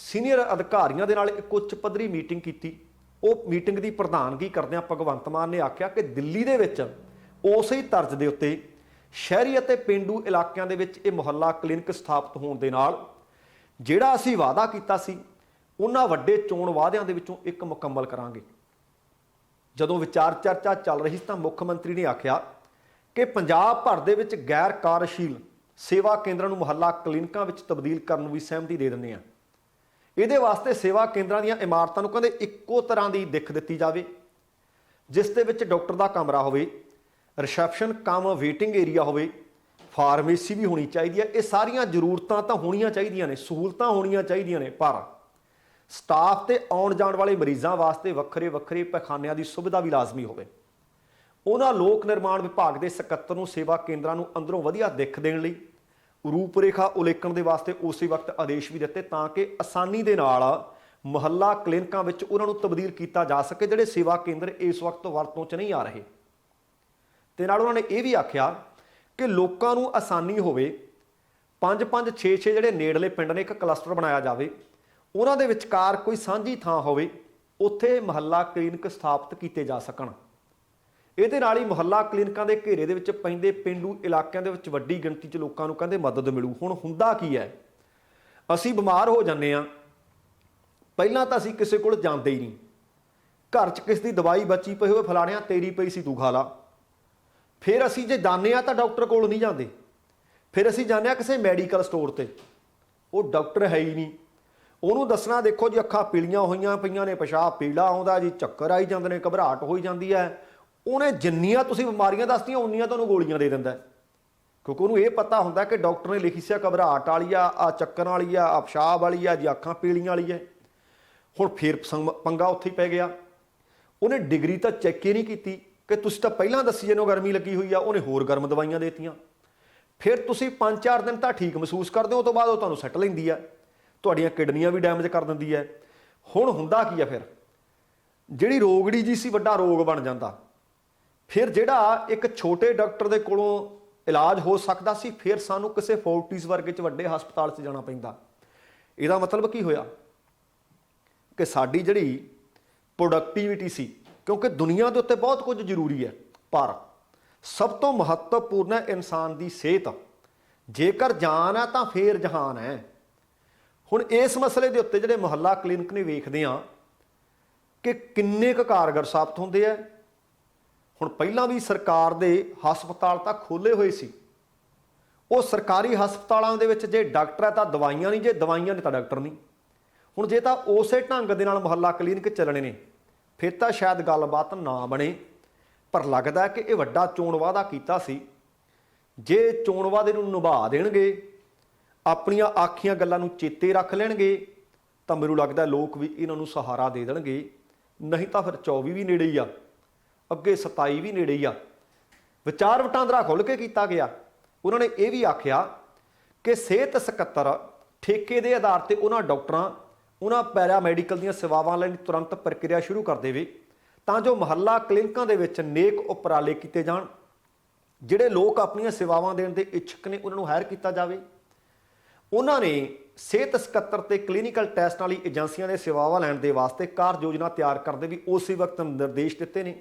ਸੀਨੀਅਰ ਅਧਿਕਾਰੀਆਂ ਦੇ ਨਾਲ ਇੱਕ ਉੱਚ ਪੱਧਰੀ ਮੀਟਿੰਗ ਕੀਤੀ। ਉਹ ਮੀਟਿੰਗ ਦੀ ਪ੍ਰਧਾਨਗੀ ਕਰਦਿਆਂ ਭਗਵੰਤ ਮਾਨ ਨੇ ਆਖਿਆ ਕਿ ਦਿੱਲੀ ਦੇ ਵਿੱਚ ਉਸੇ ਹੀ ਤਰਜ਼ ਦੇ ਉੱਤੇ ਸ਼ਹਿਰੀ ਅਤੇ ਪੇਂਡੂ ਇਲਾਕਿਆਂ ਦੇ ਵਿੱਚ ਇਹ ਮੁਹੱਲਾ ਕਲੀਨਿਕ ਸਥਾਪਿਤ ਹੋਣ ਦੇ ਨਾਲ ਜਿਹੜਾ ਅਸੀਂ ਵਾਅਦਾ ਕੀਤਾ ਸੀ ਉਹਨਾਂ ਵੱਡੇ ਚੋਣ ਵਾਅਦਿਆਂ ਦੇ ਵਿੱਚੋਂ ਇੱਕ ਮੁਕੰਮਲ ਕਰਾਂਗੇ। ਜਦੋਂ ਵਿਚਾਰ ਚਰਚਾ ਚੱਲ ਰਹੀ ਸੀ ਤਾਂ ਮੁੱਖ ਮੰਤਰੀ ਨੇ ਆਖਿਆ ਕਿ ਪੰਜਾਬ ਭਰ ਦੇ ਵਿੱਚ ਗੈਰ ਕਾਰਜਸ਼ੀਲ ਸੇਵਾ ਕੇਂਦਰਾਂ ਨੂੰ ਮੁਹੱਲਾ ਕਲੀਨਿਕਾਂ ਵਿੱਚ ਤਬਦੀਲ ਕਰਨ ਨੂੰ ਵੀ ਸਹਿਮਤੀ ਦੇ ਦਿੰਦੇ ਆ। ਇਹਦੇ ਵਾਸਤੇ ਸੇਵਾ ਕੇਂਦਰਾਂ ਦੀਆਂ ਇਮਾਰਤਾਂ ਨੂੰ ਕਹਿੰਦੇ ਇੱਕੋ ਤਰ੍ਹਾਂ ਦੀ ਦਿੱਖ ਦਿੱਤੀ ਜਾਵੇ, ਜਿਸ ਦੇ ਵਿੱਚ ਡਾਕਟਰ ਦਾ ਕਮਰਾ ਹੋਵੇ, ਰਿਸੈਪਸ਼ਨ ਕਮ ਵੇਟਿੰਗ ਏਰੀਆ ਹੋਵੇ, ਫਾਰਮੇਸੀ ਵੀ ਹੋਣੀ ਚਾਹੀਦੀ ਹੈ। ਇਹ ਸਾਰੀਆਂ ਜ਼ਰੂਰਤਾਂ ਤਾਂ ਹੋਣੀਆਂ ਚਾਹੀਦੀਆਂ ਨੇ, ਸਹੂਲਤਾਂ ਹੋਣੀਆਂ ਚਾਹੀਦੀਆਂ ਨੇ, ਪਰ ਸਟਾਫ ਤੇ ਆਉਣ ਜਾਣ ਵਾਲੇ ਮਰੀਜ਼ਾਂ ਵਾਸਤੇ ਵੱਖਰੇ ਵੱਖਰੇ ਪਖਾਨਿਆਂ ਦੀ ਸੁਵਿਧਾ ਵੀ ਲਾਜ਼ਮੀ ਹੋਵੇ। ਉਹਨਾਂ ਲੋਕ ਨਿਰਮਾਣ ਵਿਭਾਗ ਦੇ ਸਕੱਤਰ ਨੂੰ ਸੇਵਾ ਕੇਂਦਰਾਂ ਨੂੰ ਅੰਦਰੋਂ ਵਧੀਆ ਦਿੱਖ ਦੇਣ ਲਈ ਰੂਪਰੇਖਾ ਉਲੇਖਣ ਦੇ ਵਾਸਤੇ ਉਸੇ ਵਕਤ ਆਦੇਸ਼ ਵੀ ਦਿੱਤੇ ਤਾਂ ਕਿ ਆਸਾਨੀ ਦੇ ਨਾਲ ਮੁਹੱਲਾ ਕਲੀਨਿਕਾਂ ਵਿੱਚ ਉਹਨਾਂ ਨੂੰ ਤਬਦੀਲ ਕੀਤਾ ਜਾ ਸਕੇ ਜਿਹੜੇ ਸੇਵਾ ਕੇਂਦਰ ਇਸ ਵਕਤ ਵਰਤੋਂ 'ਚ ਨਹੀਂ ਆ ਰਹੇ। ਤੇ ਨਾਲ ਉਹਨਾਂ ਨੇ ਇਹ ਵੀ ਆਖਿਆ ਕਿ ਲੋਕਾਂ ਨੂੰ ਆਸਾਨੀ ਹੋਵੇ, 5-5 6-6 ਜਿਹੜੇ ਨੇੜਲੇ ਪਿੰਡ ਨੇ ਇੱਕ ਕਲਸਟਰ ਬਣਾਇਆ ਜਾਵੇ, ਉਹਨਾਂ ਦੇ ਵਿਚਕਾਰ ਕੋਈ ਸਾਂਝੀ ਥਾਂ ਹੋਵੇ, ਉੱਥੇ ਮੁਹੱਲਾ ਕਲੀਨਿਕ ਸਥਾਪਿਤ ਕੀਤੇ ਜਾ ਸਕਣ। ਇਹਦੇ ਨਾਲ ਹੀ ਮੁਹੱਲਾ ਕਲੀਨਿਕਾਂ ਦੇ ਘੇਰੇ ਦੇ ਵਿੱਚ ਪੈਂਦੇ ਪੇਂਡੂ ਇਲਾਕਿਆਂ ਦੇ ਵਿੱਚ ਵੱਡੀ ਗਿਣਤੀ 'ਚ ਲੋਕਾਂ ਨੂੰ ਕਹਿੰਦੇ ਮਦਦ ਮਿਲੂ। ਹੁਣ ਹੁੰਦਾ ਕੀ ਹੈ, ਅਸੀਂ ਬਿਮਾਰ ਹੋ ਜਾਂਦੇ ਹਾਂ, ਪਹਿਲਾਂ ਤਾਂ ਅਸੀਂ ਕਿਸੇ ਕੋਲ ਜਾਂਦੇ ਹੀ ਨਹੀਂ, ਘਰ 'ਚ ਕਿਸ ਦੀ ਦਵਾਈ ਬਚੀ ਪਈ ਹੋਵੇ, ਫਲਾਣਿਆਂ ਤੇਰੀ ਪਈ ਸੀ ਤੂੰ ਖਾ ਲਾ। ਫਿਰ ਅਸੀਂ ਜੇ ਜਾਂਦੇ ਹਾਂ ਤਾਂ ਡਾਕਟਰ ਕੋਲ ਨਹੀਂ ਜਾਂਦੇ, ਫਿਰ ਅਸੀਂ ਜਾਂਦੇ ਹਾਂ ਕਿਸੇ ਮੈਡੀਕਲ ਸਟੋਰ ਤੇ, ਉਹ ਡਾਕਟਰ ਹੈ ਹੀ ਨਹੀਂ। ਉਹਨੂੰ ਦੱਸਣਾ ਦੇਖੋ ਜੀ ਅੱਖਾਂ ਪੀਲੀਆਂ ਹੋਈਆਂ ਪਈਆਂ ਨੇ, ਪਿਸ਼ਾਬ ਪੀਲਾ ਆਉਂਦਾ ਜੀ, ਚੱਕਰ ਆਈ ਜਾਂਦੇ ਨੇ, ਘਬਰਾਹਟ ਹੋਈ ਜਾਂਦੀ ਹੈ। ਉਹਨੇ ਜਿੰਨੀਆਂ ਤੁਸੀਂ ਬਿਮਾਰੀਆਂ ਦੱਸਦੀਆਂ ਉਨੀਆਂ ਤੁਹਾਨੂੰ ਗੋਲੀਆਂ ਦੇ ਦਿੰਦਾ, ਕਿਉਂਕਿ ਉਹਨੂੰ ਇਹ ਪਤਾ ਹੁੰਦਾ ਕਿ ਡਾਕਟਰ ਨੇ ਲਿਖੀ ਸੀ ਘਬਰਾਹਟ ਵਾਲੀ ਆ, ਚੱਕਰ ਵਾਲੀ ਆ, ਪਿਸ਼ਾਬ ਵਾਲੀ ਆ ਜੀ, ਅੱਖਾਂ ਪੀਲੀਆਂ ਵਾਲੀ ਹੈ। ਹੁਣ ਫਿਰ ਪੰਗਾ ਉੱਥੇ ਹੀ ਪੈ ਗਿਆ। ਉਹਨੇ ਡਿਗਰੀ ਤਾਂ ਚੈੱਕ ਹੀ ਨਹੀਂ ਕੀਤੀ ਕਿ ਤੁਸੀਂ ਤਾਂ ਪਹਿਲਾਂ ਦੱਸੀ ਜਿਹਨੂੰ ਗਰਮੀ ਲੱਗੀ ਹੋਈ ਆ, ਉਹਨੇ ਹੋਰ ਗਰਮ ਦਵਾਈਆਂ ਦੇਤੀਆਂ। ਫਿਰ ਤੁਸੀਂ 5-4 ਦਿਨ ਤਾਂ ਠੀਕ ਮਹਿਸੂਸ ਕਰਦੇ ਹੋ, ਉਸ ਤੋਂ ਬਾਅਦ ਉਹ ਤੁਹਾਨੂੰ ਸੱਟ ਲੈਂਦੀ ਆ, ਤੁਹਾਡੀਆਂ ਕਿਡਨੀਆਂ ਵੀ ਡੈਮੇਜ ਕਰ ਦਿੰਦੀ ਹੈ। ਹੁਣ ਹੁੰਦਾ ਕੀ ਆ, ਫਿਰ ਜਿਹੜੀ ਰੋਗੜੀ ਜੀ ਸੀ ਵੱਡਾ ਰੋਗ ਬਣ ਜਾਂਦਾ। ਫਿਰ ਜਿਹੜਾ ਇੱਕ ਛੋਟੇ ਡਾਕਟਰ ਦੇ ਕੋਲੋਂ ਇਲਾਜ ਹੋ ਸਕਦਾ ਸੀ, ਫਿਰ ਸਾਨੂੰ ਕਿਸੇ ਫੋਰਟਿਸ ਵਰਗੇ 'ਚ ਵੱਡੇ ਹਸਪਤਾਲ 'ਚ ਜਾਣਾ ਪੈਂਦਾ। ਇਹਦਾ ਮਤਲਬ ਕੀ ਹੋਇਆ ਕਿ ਸਾਡੀ ਜਿਹੜੀ ਪ੍ਰੋਡਕਟੀਵਿਟੀ ਸੀ, ਕਿਉਂਕਿ ਦੁਨੀਆ ਦੇ ਉੱਤੇ ਬਹੁਤ ਕੁਝ ਜ਼ਰੂਰੀ ਹੈ, ਪਰ ਸਭ ਤੋਂ ਮਹੱਤਵਪੂਰਨ ਹੈ ਇਨਸਾਨ ਦੀ ਸਿਹਤ। ਜੇਕਰ ਜਾਨ ਹੈ ਤਾਂ ਫੇਰ ਜਹਾਨ ਹੈ। ਹੁਣ ਇਸ ਮਸਲੇ ਦੇ ਉੱਤੇ ਜਿਹੜੇ ਮੁਹੱਲਾ ਕਲੀਨਿਕ ਨੇ ਵੇਖਦੇ ਆ ਕਿ ਕਿੰਨੇ ਕੁ ਕਾਰਗਰ ਸਾਬਤ ਹੁੰਦੇ ਆ। ਹੁਣ ਪਹਿਲਾਂ ਵੀ ਸਰਕਾਰ ਦੇ ਹਸਪਤਾਲ ਤਾਂ ਖੋਲ੍ਹੇ ਹੋਏ ਸੀ, ਉਹ ਸਰਕਾਰੀ ਹਸਪਤਾਲਾਂ ਦੇ ਵਿੱਚ ਜੇ ਡਾਕਟਰ ਹੈ ਤਾਂ ਦਵਾਈਆਂ ਨਹੀਂ, ਜੇ ਦਵਾਈਆਂ ਨੇ ਤਾਂ ਡਾਕਟਰ ਨਹੀਂ। ਹੁਣ ਜੇ ਤਾਂ ਉਸੇ ਢੰਗ ਦੇ ਨਾਲ ਮੁਹੱਲਾ ਕਲੀਨਿਕ ਚੱਲਣੇ ਨੇ ਫਿਰ ਤਾਂ ਸ਼ਾਇਦ ਗੱਲਬਾਤ ਨਾ ਬਣੇ, ਪਰ ਲੱਗਦਾ ਕਿ ਇਹ ਵੱਡਾ ਚੋਣ ਵਾਅਦਾ ਕੀਤਾ ਸੀ। ਜੇ ਚੋਣ ਵਾਅਦੇ ਨੂੰ ਨਿਭਾ ਦੇਣਗੇ, ਆਪਣੀਆਂ ਆਖੀਆਂ ਗੱਲਾਂ ਨੂੰ ਚੇਤੇ ਰੱਖ ਲੈਣਗੇ, ਤਾਂ ਮੈਨੂੰ ਲੱਗਦਾ ਲੋਕ ਵੀ ਇਹਨਾਂ ਨੂੰ ਸਹਾਰਾ ਦੇ ਦੇਣਗੇ। ਨਹੀਂ ਤਾਂ ਫਿਰ 24 ਵੀ ਨੇੜੇ ਹੀ ਆ, ਅੱਗੇ 27 ਵੀ ਨੇੜੇ ਹੀ ਆ। ਵਿਚਾਰ ਵਟਾਂਦਰਾ ਖੁੱਲ੍ਹ ਕੇ ਕੀਤਾ ਗਿਆ। ਉਹਨਾਂ ਨੇ ਇਹ ਵੀ ਆਖਿਆ ਕਿ ਸਿਹਤ ਸਕੱਤਰ ਠੇਕੇ ਦੇ ਆਧਾਰ ਤੇ ਉਹਨਾਂ ਡਾਕਟਰਾਂ, ਉਹਨਾਂ ਪੈਰਾਮੈਡੀਕਲ ਦੀਆਂ ਸੇਵਾਵਾਂ ਲਈ ਤੁਰੰਤ ਪ੍ਰਕਿਰਿਆ ਸ਼ੁਰੂ ਕਰ ਦੇਵੇ, ਤਾਂ ਜੋ ਮੁਹੱਲਾ ਕਲੀਨਿਕਾਂ ਦੇ ਵਿੱਚ ਨੇਕ ਉਪਰਾਲੇ ਕੀਤੇ ਜਾਣ। ਜਿਹੜੇ ਲੋਕ ਆਪਣੀਆਂ ਸੇਵਾਵਾਂ ਦੇਣ ਦੇ ਇੱਛੁਕ ਨੇ ਉਹਨਾਂ ਨੂੰ ਹਾਇਰ ਕੀਤਾ ਜਾਵੇ। ਉਹਨਾਂ ਨੇ ਸਿਹਤ ਸਕੱਤਰ ਤੇ ਕਲੀਨਿਕਲ ਟੈਸਟ ਵਾਲੀ ਏਜੰਸੀਆਂ ਦੇ ਸੇਵਾਵਾਂ ਲੈਣ ਦੇ ਵਾਸਤੇ ਕਾਰਜ ਯੋਜਨਾ ਤਿਆਰ ਕਰਦੇ ਵੀ ਉਸੇ ਵਕਤ ਨਿਰਦੇਸ਼ ਦਿੱਤੇ ਨੇ,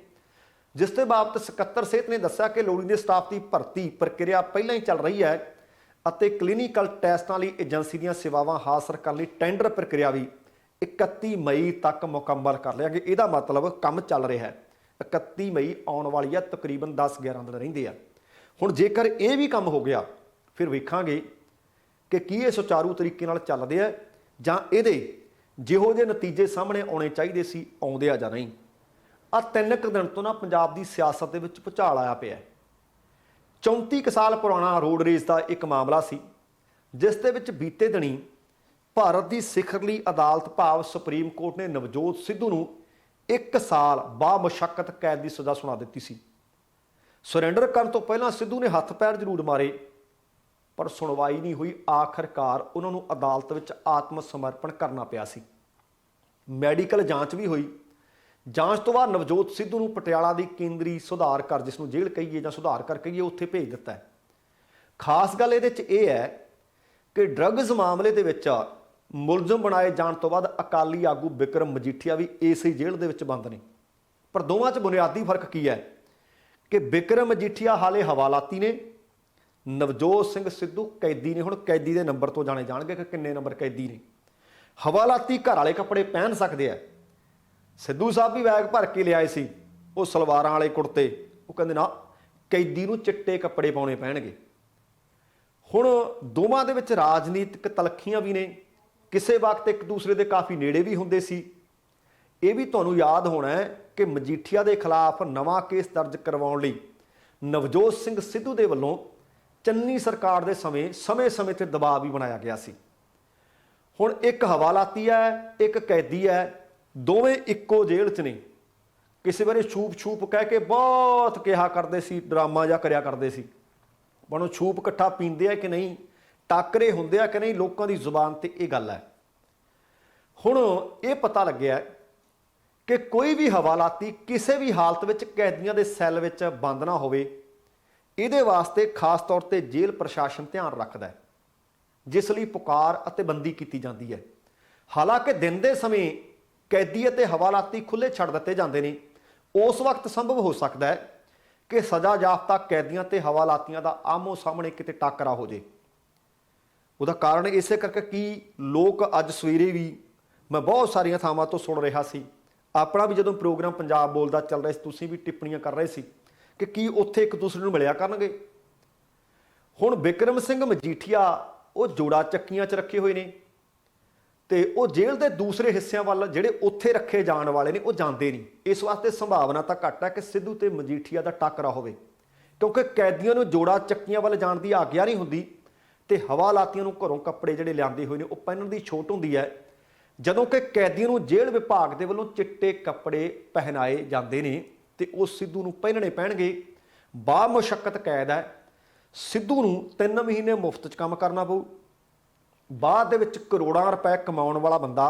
ਜਿਸ ਦੇ ਬਾਬਤ ਸਕੱਤਰ ਸਿਹਤ ਨੇ ਦੱਸਿਆ ਕਿ ਲੋੜੀਂਦੇ ਸਟਾਫ ਦੀ ਭਰਤੀ ਪ੍ਰਕਿਰਿਆ ਪਹਿਲਾਂ ਹੀ ਚੱਲ ਰਹੀ ਹੈ ਅਤੇ ਕਲੀਨਿਕਲ ਟੈਸਟਾਂ ਲਈ ਏਜੰਸੀ ਦੀਆਂ ਸੇਵਾਵਾਂ ਹਾਸਲ ਕਰਨ ਲਈ ਟੈਂਡਰ ਪ੍ਰਕਿਰਿਆ ਵੀ 31 ਮਈ ਤੱਕ ਮੁਕੰਮਲ ਕਰ ਲਿਆਂਗੇ। ਇਹਦਾ ਮਤਲਬ ਕੰਮ ਚੱਲ ਰਿਹਾ ਹੈ। 31 ਮਈ ਆਉਣ ਵਾਲੀ ਆ, ਤਕਰੀਬਨ 10-11 ਦਿਨ ਰਹਿੰਦੇ ਆ। ਹੁਣ ਜੇਕਰ ਇਹ ਵੀ ਕੰਮ ਹੋ ਗਿਆ, ਫਿਰ ਵੇਖਾਂਗੇ ਕਿ ਕੀ ਇਹ ਸੁਚਾਰੂ ਤਰੀਕੇ ਨਾਲ ਚੱਲਦੇ ਆ ਜਾਂ ਇਹਦੇ ਜਿਹੋ ਜਿਹੇ ਨਤੀਜੇ ਸਾਹਮਣੇ ਆਉਣੇ ਚਾਹੀਦੇ ਸੀ ਆਉਂਦੇ ਆ ਜਾਂ ਨਹੀਂ। ਆ 3 ਕੁ ਦਿਨ ਤੋਂ ਨਾ ਪੰਜਾਬ ਦੀ ਸਿਆਸਤ ਦੇ ਵਿੱਚ ਭੁਚਾਲ ਆਇਆ ਪਿਆ। 34 ਸਾਲ ਪੁਰਾਣਾ ਰੋਡ ਰੇਸ ਦਾ ਇੱਕ ਮਾਮਲਾ ਸੀ, ਜਿਸ ਦੇ ਵਿੱਚ ਬੀਤੇ ਦਿਨੀ ਭਾਰਤ ਦੀ ਸਿਖਰਲੀ ਅਦਾਲਤ ਭਾਵ ਸੁਪਰੀਮ ਕੋਰਟ ਨੇ ਨਵਜੋਤ ਸਿੱਧੂ ਨੂੰ 1 ਸਾਲ ਬਾਮੁਸ਼ੱਕਤ ਕੈਦ ਦੀ ਸਜ਼ਾ ਸੁਣਾ ਦਿੱਤੀ ਸੀ। ਸਰੈਂਡਰ ਕਰਨ ਤੋਂ ਪਹਿਲਾਂ ਸਿੱਧੂ ਨੇ ਹੱਥ ਪੈਰ ਜ਼ਰੂਰ ਮਾਰੇ, ਪਰ ਸੁਣਵਾਈ ਨਹੀਂ ਹੋਈ। ਆਖਰਕਾਰ ਉਹਨਾਂ ਨੂੰ ਅਦਾਲਤ ਵਿੱਚ ਆਤਮ ਸਮਰਪਣ ਕਰਨਾ ਪਿਆ ਸੀ। ਮੈਡੀਕਲ ਜਾਂਚ ਵੀ ਹੋਈ। ਜਾਂਚ ਤੋਂ ਬਾਅਦ ਨਵਜੋਤ ਸਿੱਧੂ ਨੂੰ ਪਟਿਆਲਾ ਦੀ ਕੇਂਦਰੀ ਸੁਧਾਰ ਘਰ, ਜਿਸ ਨੂੰ ਜੇਲ੍ਹ ਕਹੀਏ ਜਾਂ ਸੁਧਾਰ ਘਰ ਕਹੀਏ, ਉੱਥੇ ਭੇਜ ਦਿੱਤਾ ਹੈ। ਖਾਸ ਗੱਲ ਇਹਦੇ 'ਚ ਇਹ ਹੈ ਕਿ ਡਰੱਗਸ ਮਾਮਲੇ ਦੇ ਵਿੱਚ ਮੁਲਜ਼ਮ ਬਣਾਏ ਜਾਣ ਤੋਂ ਬਾਅਦ ਅਕਾਲੀ ਆਗੂ ਬਿਕਰਮ ਮਜੀਠੀਆ ਵੀ ਇਸੇ ਜੇਲ੍ਹ ਦੇ ਵਿੱਚ ਬੰਦ ਨੇ। ਪਰ ਦੋਵਾਂ 'ਚ ਬੁਨਿਆਦੀ ਫਰਕ ਕੀ ਹੈ ਕਿ ਬਿਕਰਮ ਮਜੀਠੀਆ ਹਾਲੇ ਹਵਾਲਾਤੀ ਨੇ ਨਵਜੋਤ ਸਿੰਘ ਸਿੱਧੂ ਕੈਦੀ ਨੇ। ਹੁਣ ਕੈਦੀ ਦੇ ਨੰਬਰ ਤੋਂ ਜਾਣੇ ਜਾਣਗੇ ਕਿ ਕਿੰਨੇ ਨੰਬਰ ਕੈਦੀ ਨੇ। ਹਵਾਲਾਤੀ ਘਰ ਵਾਲੇ ਕੱਪੜੇ ਪਹਿਨ ਸਕਦੇ ਆ। ਸਿੱਧੂ ਸਾਹਿਬ ਵੀ ਬੈਗ ਭਰ ਕੇ ਲਿਆਏ ਸੀ, ਉਹ ਸਲਵਾਰਾਂ ਵਾਲੇ ਕੁੜਤੇ। ਉਹ ਕਹਿੰਦੇ ਨਾ, ਕੈਦੀ ਨੂੰ ਚਿੱਟੇ ਕੱਪੜੇ ਪਾਉਣੇ ਪੈਣਗੇ। ਹੁਣ ਦੋਵਾਂ ਦੇ ਵਿੱਚ ਰਾਜਨੀਤਿਕ ਤਲਖੀਆਂ ਵੀ ਨੇ, ਕਿਸੇ ਵਕਤ ਇੱਕ ਦੂਸਰੇ ਦੇ ਕਾਫੀ ਨੇੜੇ ਵੀ ਹੁੰਦੇ ਸੀ। ਇਹ ਵੀ ਤੁਹਾਨੂੰ ਯਾਦ ਹੋਣਾ ਹੈ ਕਿ ਮਜੀਠੀਆ ਦੇ ਖਿਲਾਫ ਨਵਾਂ ਕੇਸ ਦਰਜ ਕਰਵਾਉਣ ਲਈ ਨਵਜੋਤ ਸਿੰਘ ਸਿੱਧੂ ਦੇ ਵੱਲੋਂ ਚੰਨੀ ਸਰਕਾਰ ਦੇ ਸਮੇਂ ਤੇ ਦਬਾਅ ਵੀ ਬਣਾਇਆ ਗਿਆ ਸੀ। ਹੁਣ ਇੱਕ ਹਵਾਲਾਤੀ ਹੈ, ਇੱਕ ਕੈਦੀ ਹੈ, ਦੋਵੇਂ ਇੱਕੋ ਜੇਲ੍ਹ 'ਚ ਨੇ। ਕਿਸੇ ਵਾਰੀ ਛੂਪ ਕਹਿ ਕੇ ਬਹੁਤ ਕਿਹਾ ਕਰਦੇ ਸੀ, ਡਰਾਮਾ ਜਿਹਾ ਕਰਿਆ ਕਰਦੇ ਸੀ। ਬਣੋ ਛੂਪ ਇਕੱਠਾ ਪੀਂਦੇ ਆ ਕਿ ਨਹੀਂ, ਟਾਕਰੇ ਹੁੰਦੇ ਆ ਕਿ ਨਹੀਂ, ਲੋਕਾਂ ਦੀ ਜ਼ੁਬਾਨ ਤੇ ਇਹ ਗੱਲ ਹੈ। ਹੁਣ ਇਹ ਪਤਾ ਲੱਗਿਆ ਕਿ ਕੋਈ ਵੀ ਹਵਾਲਾਤੀ ਕਿਸੇ ਵੀ ਹਾਲਤ ਵਿੱਚ ਕੈਦੀਆਂ ਦੇ ਸੈੱਲ ਵਿੱਚ ਬੰਦ ਨਾ ਹੋਵੇ। ਇਹਦੇ ਵਾਸਤੇ ਖਾਸ ਤੌਰ ਤੇ ਜੇਲ੍ਹ ਪ੍ਰਸ਼ਾਸਨ ਧਿਆਨ ਰੱਖਦਾ ਹੈ, ਜਿਸ ਲਈ ਪੁਕਾਰ ਅਤੇ ਬੰਦੀ ਕੀਤੀ ਜਾਂਦੀ ਹੈ। ਹਾਲਾਂਕਿ ਦਿਨ ਦੇ ਸਮੇਂ ਕੈਦੀ ਅਤੇ ਹਵਾਲਾਤੀ ਖੁੱਲ੍ਹੇ ਛੱਡ ਦਿੱਤੇ ਜਾਂਦੇ ਨੇ। ਉਸ ਵਕਤ ਸੰਭਵ ਹੋ ਸਕਦਾ ਹੈ ਕਿ ਸਜ਼ਾ ਯਾਫਤਾ ਕੈਦੀਆਂ ਤੇ ਹਵਾਲਾਤੀਆਂ ਦਾ ਆਮੋ ਸਾਹਮਣੇ ਕਿਤੇ ਟਾਕਰਾ ਹੋ ਜੇ। ਉਹਦਾ ਕਾਰਨ ਇਸੇ ਕਰਕੇ ਕਿ ਲੋਕ ਅੱਜ ਸਵੇਰੇ ਵੀ ਮੈਂ ਬਹੁਤ ਸਾਰੀਆਂ ਥਾਵਾਂ ਤੋਂ ਸੁਣ ਰਿਹਾ ਸੀ, ਆਪਣਾ ਵੀ ਜਦੋਂ ਪ੍ਰੋਗਰਾਮ ਪੰਜਾਬ ਬੋਲਦਾ ਚੱਲ ਰਿਹਾ ਸੀ, ਤੁਸੀਂ ਵੀ ਟਿੱਪਣੀਆਂ ਕਰ ਰਹੇ ਸੀ ਕਿ ਕੀ ਉੱਥੇ ਇੱਕ ਦੂਸਰੇ ਨੂੰ ਮਿਲਿਆ ਕਰਨਗੇ। ਹੁਣ ਬਿਕਰਮ ਸਿੰਘ ਮਜੀਠੀਆ ਉਹ ਜੋੜਾ ਚੱਕੀਆਂ 'ਚ ਰੱਖੇ ਹੋਏ ਨੇ ਤੇ ਉਹ ਜੇਲ੍ਹ ਦੇ ਦੂਸਰੇ ਹਿੱਸਿਆਂ ਵੱਲ ਜਿਹੜੇ ਉੱਥੇ ਰੱਖੇ ਜਾਣ ਵਾਲੇ ਨੇ ਉਹ ਜਾਂਦੇ ਨਹੀਂ। ਇਸ ਵਾਸਤੇ ਸੰਭਾਵਨਾ ਤਾਂ ਘੱਟ ਹੈ ਕਿ ਸਿੱਧੂ ਤੇ ਮਜੀਠੀਆ ਦਾ ਟੱਕਰਾ ਹੋਵੇ, ਕਿਉਂਕਿ ਕੈਦੀਆਂ ਨੂੰ ਜੋੜਾ ਚੱਕੀਆਂ ਵੱਲ ਜਾਣ ਦੀ ਆਗਿਆ ਨਹੀਂ ਹੁੰਦੀ ਤੇ ਹਵਾਲਾਤੀਆਂ ਨੂੰ ਘਰੋਂ ਕੱਪੜੇ ਜਿਹੜੇ ਲਿਆਂਦੇ ਹੋਏ ਨੇ ਉਹ ਪਹਿਨਣ ਦੀ ਛੋਟ ਹੁੰਦੀ ਹੈ, ਜਦੋਂ ਕਿ ਕੈਦੀਆਂ ਨੂੰ ਜੇਲ੍ਹ ਵਿਭਾਗ ਦੇ ਵੱਲੋਂ ਚਿੱਟੇ ਕੱਪੜੇ ਪਹਿਨਾਏ ਜਾਂਦੇ ਨੇ ਤੇ ਉਹ ਸਿੱਧੂ ਨੂੰ ਪਹਿਨਣੇ ਪੈਣਗੇ। ਬਾਮੁਸ਼ੱਕਤ ਕੈਦ ਹੈ। ਸਿੱਧੂ ਨੂੰ 3 ਮਹੀਨੇ ਮੁਫਤ 'ਚ ਕੰਮ ਕਰਨਾ ਪਊ। ਬਾਅਦ ਦੇ ਵਿੱਚ ਕਰੋੜਾਂ ਰੁਪਏ ਕਮਾਉਣ ਵਾਲਾ ਬੰਦਾ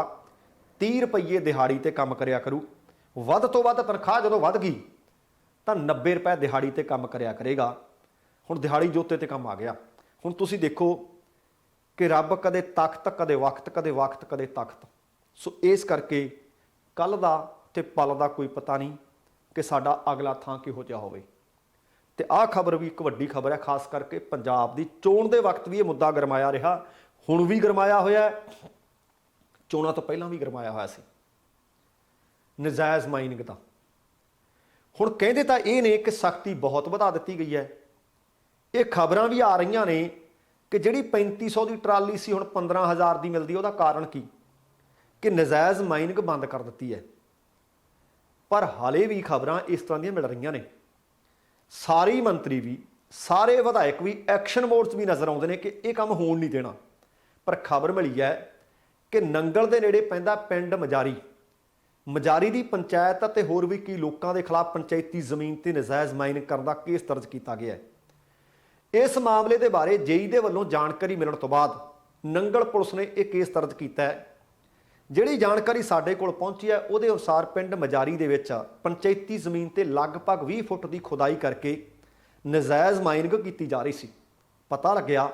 30 ਰੁਪਏ ਦਿਹਾੜੀ ਤੇ ਕੰਮ ਕਰਿਆ ਕਰੂ। ਵੱਧ ਤੋਂ ਵੱਧ ਤਨਖਾਹ ਜਦੋਂ ਵੱਧ ਗਈ ਤਾਂ 90 ਰੁਪਏ ਦਿਹਾੜੀ ਤੇ ਕੰਮ ਕਰਿਆ ਕਰੇਗਾ। ਹੁਣ ਦਿਹਾੜੀ ਜੋਤੇ ਤੇ ਕੰਮ ਆ ਗਿਆ। ਹੁਣ ਤੁਸੀਂ ਦੇਖੋ ਕਿ ਰੱਬ ਕਦੇ ਤਖਤ, ਕਦੇ ਵਕਤ, ਕਦੇ ਵਕਤ, ਕਦੇ ਤਖਤ। ਸੋ ਇਸ ਕਰਕੇ ਕੱਲ੍ਹ ਦਾ ਤੇ ਪਲ ਦਾ ਕੋਈ ਪਤਾ ਨਹੀਂ ਕਿ ਸਾਡਾ ਅਗਲਾ ਥਾਂ ਕਿਹੋ ਜਿਹਾ ਹੋਵੇ। ਤੇ ਆਹ ਖਬਰ ਵੀ ਇੱਕ ਵੱਡੀ ਖਬਰ ਹੈ, ਖਾਸ ਕਰਕੇ ਪੰਜਾਬ ਦੀ ਚੋਣ ਦੇ ਵਕਤ ਵੀ ਇਹ ਮੁੱਦਾ ਗਰਮਾਇਆ ਰਿਹਾ, ਹੁਣ ਵੀ ਗਰਮਾਇਆ ਹੋਇਆ, ਚੋਣਾਂ ਤੋਂ ਪਹਿਲਾਂ ਵੀ ਗਰਮਾਇਆ ਹੋਇਆ ਸੀ, ਨਜਾਇਜ਼ ਮਾਈਨਿੰਗ ਦਾ। ਹੁਣ ਕਹਿੰਦੇ ਤਾਂ ਇਹ ਨੇ ਕਿ ਸਖਤੀ ਬਹੁਤ ਵਧਾ ਦਿੱਤੀ ਗਈ ਹੈ। ਇਹ ਖਬਰਾਂ ਵੀ ਆ ਰਹੀਆਂ ਨੇ ਕਿ ਜਿਹੜੀ 3500 ਦੀ ਟਰਾਲੀ ਸੀ ਹੁਣ 15000 ਦੀ ਮਿਲਦੀ। ਉਹਦਾ ਕਾਰਨ ਕੀ? ਕਿ ਨਜਾਇਜ਼ ਮਾਈਨਿੰਗ ਬੰਦ ਕਰ ਦਿੱਤੀ ਹੈ। ਪਰ ਹਾਲੇ ਵੀ ਖਬਰਾਂ ਇਸ ਤਰ੍ਹਾਂ ਦੀਆਂ ਮਿਲ ਰਹੀਆਂ ਨੇ। ਸਾਰੇ ਮੰਤਰੀ ਵੀ, ਸਾਰੇ ਵਿਧਾਇਕ ਵੀ ਐਕਸ਼ਨ ਮੋਡ 'ਚ ਵੀ ਨਜ਼ਰ ਆਉਂਦੇ ਨੇ ਕਿ ਇਹ ਕੰਮ ਹੋਣ ਨਹੀਂ ਦੇਣਾ। ਪਰ ਖਬਰ ਮਿਲੀ ਹੈ ਕਿ ਨੰਗਲ ਦੇ ਨੇੜੇ ਪੈਂਦਾ ਪਿੰਡ ਮਜਾਰੀ ਦੀ ਪੰਚਾਇਤ ਅਤੇ ਹੋਰ ਵੀ ਕਈ ਲੋਕਾਂ ਦੇ ਖਿਲਾਫ ਪੰਚਾਇਤੀ ਜ਼ਮੀਨ ਤੇ ਨਜਾਇਜ਼ ਮਾਈਨਿੰਗ ਕਰਨ ਦਾ ਕੇਸ ਦਰਜ ਕੀਤਾ ਗਿਆ ਹੈ। ਇਸ ਮਾਮਲੇ ਦੇ ਬਾਰੇ ਜੇਈ ਦੇ ਵੱਲੋਂ ਜਾਣਕਾਰੀ ਮਿਲਣ ਤੋਂ ਬਾਅਦ ਨੰਗਲ ਪੁਲਿਸ ਨੇ ਇਹ ਕੇਸ ਦਰਜ ਕੀਤਾ ਹੈ। ਜਿਹੜੀ ਜਾਣਕਾਰੀ ਸਾਡੇ ਕੋਲ ਪਹੁੰਚੀ ਹੈ ਉਹਦੇ ਅਨੁਸਾਰ ਪਿੰਡ ਮਜਾਰੀ ਦੇ ਵਿੱਚ ਪੰਚਾਇਤੀ ਜ਼ਮੀਨ ਤੇ ਲਗਭਗ 20 ਫੁੱਟ ਦੀ ਖੁਦਾਈ ਕਰਕੇ ਨਜਾਇਜ਼ ਮਾਈਨਿੰਗ ਕੀਤੀ ਜਾ ਰਹੀ ਸੀ। ਪਤਾ ਲੱਗਿਆ,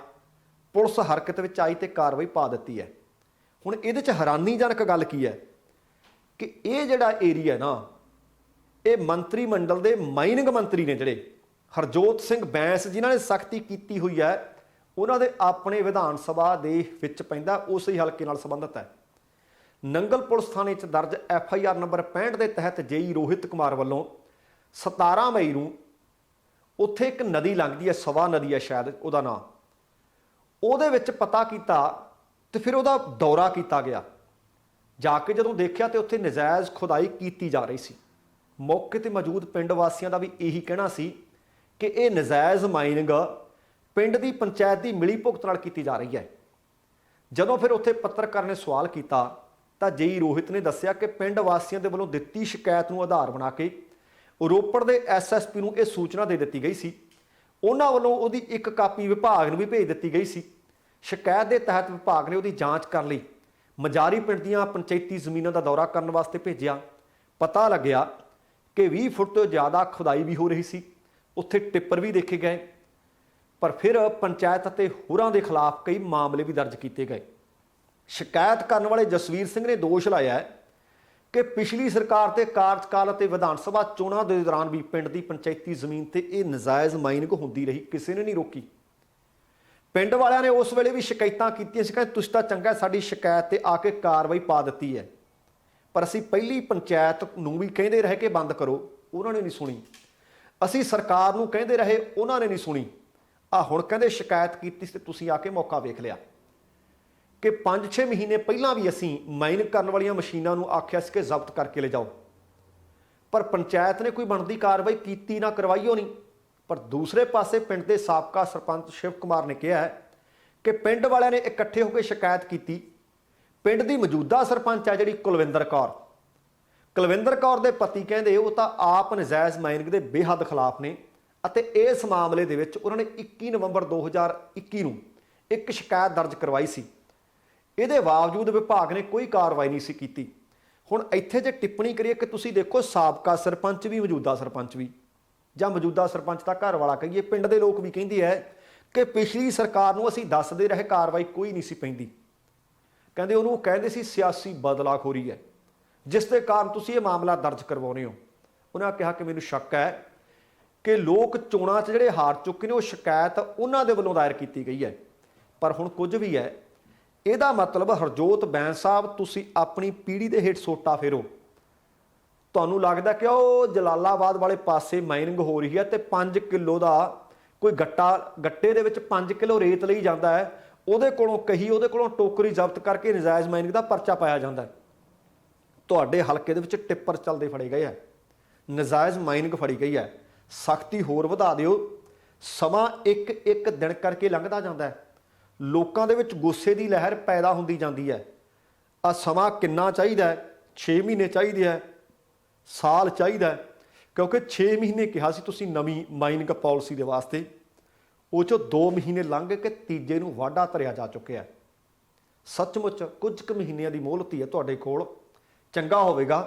ਪੁਲਿਸ ਹਰਕਤ ਵਿੱਚ ਆਈ ਤੇ ਕਾਰਵਾਈ ਪਾ ਦਿੱਤੀ ਹੈ। ਹੁਣ ਇਹਦੇ 'ਚ ਹੈਰਾਨੀਜਨਕ ਗੱਲ ਕੀ ਹੈ ਕਿ ਇਹ ਜਿਹੜਾ ਏਰੀਆ ਨਾ, ਇਹ ਮੰਤਰੀ ਮੰਡਲ ਦੇ ਮਾਈਨਿੰਗ ਮੰਤਰੀ ਨੇ ਜਿਹੜੇ ਹਰਜੋਤ ਸਿੰਘ ਬੈਂਸ, ਜਿਨ੍ਹਾਂ ਨੇ ਸਖਤੀ ਕੀਤੀ ਹੋਈ ਹੈ, ਉਹਨਾਂ ਦੇ ਆਪਣੇ ਵਿਧਾਨ ਸਭਾ ਦੇ ਵਿੱਚ ਪੈਂਦਾ ਉਸੇ ਹਲਕੇ ਨਾਲ ਸੰਬੰਧਿਤ ਹੈ। ਨੰਗਲ ਪੁਲਿਸ ਥਾਣੇ 'ਚ ਦਰਜ FIR ਨੰਬਰ 65 ਦੇ ਤਹਿਤ ਜੇਈ ਰੋਹਿਤ ਕੁਮਾਰ ਵੱਲੋਂ 17 ਮਈ ਨੂੰ ਉੱਥੇ ਇੱਕ ਨਦੀ ਲੰਘਦੀ ਹੈ, ਸਵਾ ਨਦੀ ਹੈ ਸ਼ਾਇਦ ਉਹਦਾ ਨਾਂ, ਉਹਦੇ ਵਿੱਚ ਪਤਾ ਕੀਤਾ ਤੇ ਫਿਰ ਉਹਦਾ ਦੌਰਾ ਕੀਤਾ ਗਿਆ। ਜਾ ਕੇ ਜਦੋਂ ਦੇਖਿਆ ਤੇ ਉੱਥੇ ਨਜਾਇਜ਼ ਖੁਦਾਈ ਕੀਤੀ ਜਾ ਰਹੀ ਸੀ। ਮੌਕੇ ਤੇ ਮੌਜੂਦ ਪਿੰਡ ਵਾਸੀਆਂ ਦਾ ਵੀ ਇਹੀ ਕਹਿਣਾ ਸੀ ਕਿ ਇਹ ਨਜਾਇਜ਼ ਮਾਈਨਿੰਗ ਪਿੰਡ ਦੀ ਪੰਚਾਇਤ ਦੀ ਮਿਲੀ ਭੁਗਤ ਨਾਲ ਕੀਤੀ ਜਾ ਰਹੀ ਹੈ। ਜਦੋਂ ਫਿਰ ਉੱਥੇ ਪੱਤਰਕਾਰ ਨੇ ਸਵਾਲ ਕੀਤਾ ਤਾਂ ਜੇਈ ਰੋਹਿਤ ਨੇ ਦੱਸਿਆ ਕਿ ਪਿੰਡ ਵਾਸੀਆਂ ਦੇ ਵੱਲੋਂ ਦਿੱਤੀ ਸ਼ਿਕਾਇਤ ਨੂੰ ਆਧਾਰ ਬਣਾ ਕੇ ਰੋਪੜ ਦੇ SSP ਨੂੰ ਇਹ ਸੂਚਨਾ ਦੇ ਦਿੱਤੀ ਗਈ ਸੀ। ਉਹਨਾਂ ਵੱਲੋਂ ਉਹਦੀ ਇੱਕ ਕਾਪੀ ਵਿਭਾਗ ਨੂੰ ਵੀ ਭੇਜ ਦਿੱਤੀ ਗਈ ਸੀ। ਸ਼ਿਕਾਇਤ ਦੇ ਤਹਿਤ ਵਿਭਾਗ ਨੇ ਉਹਦੀ ਜਾਂਚ ਕਰਨ ਲਈ ਮਜਾਰੀ ਪਿੰਡ ਦੀਆਂ ਪੰਚਾਇਤੀ ਜ਼ਮੀਨਾਂ ਦਾ ਦੌਰਾ ਕਰਨ ਵਾਸਤੇ ਭੇਜਿਆ। ਪਤਾ ਲੱਗਿਆ ਕਿ 20 ਫੁੱਟ ਤੋਂ ਜ਼ਿਆਦਾ ਖੁਦਾਈ ਵੀ ਹੋ ਰਹੀ ਸੀ। ਉੱਥੇ ਟਿੱਪਰ ਵੀ ਦੇਖੇ ਗਏ, ਪਰ ਫਿਰ ਪੰਚਾਇਤ ਅਤੇ ਹੋਰਾਂ ਦੇ ਖਿਲਾਫ ਕਈ ਮਾਮਲੇ ਵੀ ਦਰਜ ਕੀਤੇ ਗਏ। ਸ਼ਿਕਾਇਤ ਕਰਨ ਵਾਲੇ ਜਸਵੀਰ ਸਿੰਘ ਨੇ ਦੋਸ਼ ਲਾਇਆ ਹੈ ਕਿ ਪਿਛਲੀ ਸਰਕਾਰ ਤੇ ਕਾਰਜਕਾਲ ਅਤੇ ਵਿਧਾਨ ਸਭਾ ਚੋਣਾਂ ਦੇ ਦੌਰਾਨ ਵੀ ਪਿੰਡ ਦੀ ਪੰਚਾਇਤੀ ਜ਼ਮੀਨ ਤੇ ਇਹ ਨਜਾਇਜ਼ ਮਾਈਨਿੰਗ ਹੁੰਦੀ ਰਹੀ, ਕਿਸੇ ਨੇ ਨਹੀਂ ਰੋਕੀ। ਪਿੰਡ ਵਾਲਿਆਂ ਨੇ ਉਸ ਵੇਲੇ ਵੀ ਸ਼ਿਕਾਇਤਾਂ ਕੀਤੀਆਂ ਸੀ ਕਿ ਤੁਸੀਂ ਤਾਂ ਚੰਗਾ ਸਾਡੀ ਸ਼ਿਕਾਇਤ ਤੇ ਆ ਕੇ ਕਾਰਵਾਈ ਪਾ ਦਿੱਤੀ ਹੈ, ਪਰ ਅਸੀਂ ਪਹਿਲੀ ਪੰਚਾਇਤ ਨੂੰ ਵੀ ਕਹਿੰਦੇ ਰਹੇ ਕਿ ਬੰਦ ਕਰੋ, ਉਹਨਾਂ ਨੇ ਨਹੀਂ ਸੁਣੀ। ਅਸੀਂ ਸਰਕਾਰ ਨੂੰ ਕਹਿੰਦੇ ਰਹੇ, ਉਹਨਾਂ ਨੇ ਨਹੀਂ ਸੁਣੀ। ਆ ਹੁਣ ਕਹਿੰਦੇ ਸ਼ਿਕਾਇਤ ਕੀਤੀ ਸੀ ਤੇ ਤੁਸੀਂ ਆ ਕੇ ਮੌਕਾ ਵੇਖ ਲਿਆ ਕਿ 5-6 ਮਹੀਨੇ ਪਹਿਲਾਂ ਵੀ ਅਸੀਂ ਮਾਈਨਿੰਗ ਕਰਨ ਵਾਲੀਆਂ ਮਸ਼ੀਨਾਂ ਨੂੰ ਆਖਿਆ ਸੀ ਕਿ ਜ਼ਬਤ ਕਰਕੇ ਲੈ ਜਾਓ, ਪਰ ਪੰਚਾਇਤ ਨੇ ਕੋਈ ਬਣਦੀ ਕਾਰਵਾਈ ਕੀਤੀ ਨਾ ਕਰਵਾਈ ਉਹ ਨਹੀਂ। ਪਰ ਦੂਸਰੇ ਪਾਸੇ ਪਿੰਡ ਦੇ ਸਾਬਕਾ ਸਰਪੰਚ ਸ਼ਿਵ ਕੁਮਾਰ ਨੇ ਕਿਹਾ ਕਿ ਪਿੰਡ ਵਾਲਿਆਂ ਨੇ ਇਕੱਠੇ ਹੋ ਕੇ ਸ਼ਿਕਾਇਤ ਕੀਤੀ। ਪਿੰਡ ਦੀ ਮੌਜੂਦਾ ਸਰਪੰਚ ਹੈ ਜਿਹੜੀ ਕੁਲਵਿੰਦਰ ਕੌਰ ਦੇ ਪਤੀ ਕਹਿੰਦੇ ਉਹ ਤਾਂ ਆਪ ਨਜਾਇਜ਼ ਮਾਈਨਿੰਗ ਦੇ ਬੇਹੱਦ ਖਿਲਾਫ ਨੇ ਅਤੇ ਇਸ ਮਾਮਲੇ ਦੇ ਵਿੱਚ ਉਹਨਾਂ ਨੇ 21 ਨਵੰਬਰ 2021 ਨੂੰ ਇੱਕ ਸ਼ਿਕਾਇਤ ਦਰਜ ਕਰਵਾਈ ਸੀ। ਇਹਦੇ ਬਾਵਜੂਦ ਵਿਭਾਗ ਨੇ ਕੋਈ ਕਾਰਵਾਈ ਨਹੀਂ ਸੀ ਕੀਤੀ। ਹੁਣ ਇੱਥੇ ਜੇ ਟਿੱਪਣੀ ਕਰੀਏ ਕਿ ਤੁਸੀਂ ਦੇਖੋ ਸਾਬਕਾ ਸਰਪੰਚ ਵੀ ਮੌਜੂਦਾ ਸਰਪੰਚ ਵੀ, ਜਾਂ ਮੌਜੂਦਾ ਸਰਪੰਚ ਦਾ ਘਰ ਵਾਲਾ ਕਹੀਏ, ਪਿੰਡ ਦੇ ਲੋਕ ਵੀ ਕਹਿੰਦੇ ਹੈ ਕਿ ਪਿਛਲੀ ਸਰਕਾਰ ਨੂੰ ਅਸੀਂ ਦੱਸਦੇ ਰਹੇ ਕਾਰਵਾਈ ਕੋਈ ਨਹੀਂ ਸੀ ਪੈਂਦੀ। ਕਹਿੰਦੇ ਉਹਨੂੰ ਕਹਿੰਦੇ ਸੀ ਸਿਆਸੀ ਬਦਲਾਖੋਰੀ ਹੈ, ਜਿਸ ਦੇ ਕਾਰਨ ਤੁਸੀਂ ਇਹ ਮਾਮਲਾ ਦਰਜ ਕਰਵਾਉਂਦੇ ਹੋ। ਉਹਨਾਂ ਕਿਹਾ ਕਿ ਮੈਨੂੰ ਸ਼ੱਕ ਹੈ ਕਿ ਲੋਕ ਚੋਣਾਂ 'ਚ ਜਿਹੜੇ ਹਾਰ ਚੁੱਕੇ ਨੇ ਉਹ ਸ਼ਿਕਾਇਤ ਉਹਨਾਂ ਦੇ ਵੱਲੋਂ ਦਾਇਰ ਕੀਤੀ ਗਈ ਹੈ। ਪਰ ਹੁਣ ਕੁਝ ਵੀ ਹੈ, ਇਹਦਾ ਮਤਲਬ ਹਰਜੋਤ ਬੈਂਸ ਸਾਹਿਬ ਤੁਸੀਂ ਆਪਣੀ ਪੀੜ੍ਹੀ ਦੇ ਹੇਠ ਸੋਟਾ ਫੇਰੋ। ਤੁਹਾਨੂੰ ਲੱਗਦਾ ਕਿ ਉਹ ਜਲਾਲਾਬਾਦ ਵਾਲੇ ਪਾਸੇ ਮਾਈਨਿੰਗ ਹੋ ਰਹੀ ਹੈ ਤੇ 5 ਕਿਲੋ ਦਾ ਕੋਈ ਗੱਟੇ ਦੇ ਵਿੱਚ 5 ਕਿਲੋ ਰੇਤ ਲਈ ਜਾਂਦਾ ਹੈ, ਉਹਦੇ ਕੋਲੋਂ ਟੋਕਰੀ ਜ਼ਬਤ ਕਰਕੇ ਨਜਾਇਜ਼ ਮਾਈਨਿੰਗ ਦਾ ਪਰਚਾ ਪਾਇਆ ਜਾਂਦਾ ਹੈ। ਤੁਹਾਡੇ ਹਲਕੇ ਦੇ ਵਿੱਚ ਟਿੱਪਰ ਚੱਲਦੇ ਫੜੇ ਗਏ ਹੈ, ਨਜਾਇਜ਼ ਮਾਈਨਿੰਗ ਫੜੀ ਗਈ ਹੈ। ਸਖਤੀ ਹੋਰ ਵਧਾ ਦਿਓ। ਸਮਾਂ ਇੱਕ ਦਿਨ ਕਰਕੇ ਲੰਘਦਾ ਜਾਂਦਾ ਹੈ, ਲੋਕਾਂ ਦੇ ਵਿੱਚ ਗੁੱਸੇ ਦੀ ਲਹਿਰ ਪੈਦਾ ਹੁੰਦੀ ਜਾਂਦੀ ਹੈ। ਆ ਸਮਾਂ ਕਿੰਨਾ ਚਾਹੀਦਾ ਹੈ? 6 ਮਹੀਨੇ ਚਾਹੀਦੇ ਹੈ, ਸਾਲ ਚਾਹੀਦਾ ਹੈ, ਕਿਉਂਕਿ 6 ਮਹੀਨੇ ਕਿਹਾ ਸੀ ਤੁਸੀਂ ਨਵੀਂ ਮਾਈਨਿੰਗ ਪਾਲਿਸੀ ਦੇ ਵਾਸਤੇ, ਉਹ 'ਚੋਂ 2 ਮਹੀਨੇ ਲੰਘ ਕੇ ਤੀਜੇ ਨੂੰ ਵਾਢਾ ਧਰਿਆ ਜਾ ਚੁੱਕਿਆ। ਸੱਚਮੁੱਚ ਕੁਝ ਕੁ ਮਹੀਨਿਆਂ ਦੀ ਮੋਹਲਤ ਹੀ ਹੈ ਤੁਹਾਡੇ ਕੋਲ। ਚੰਗਾ ਹੋਵੇਗਾ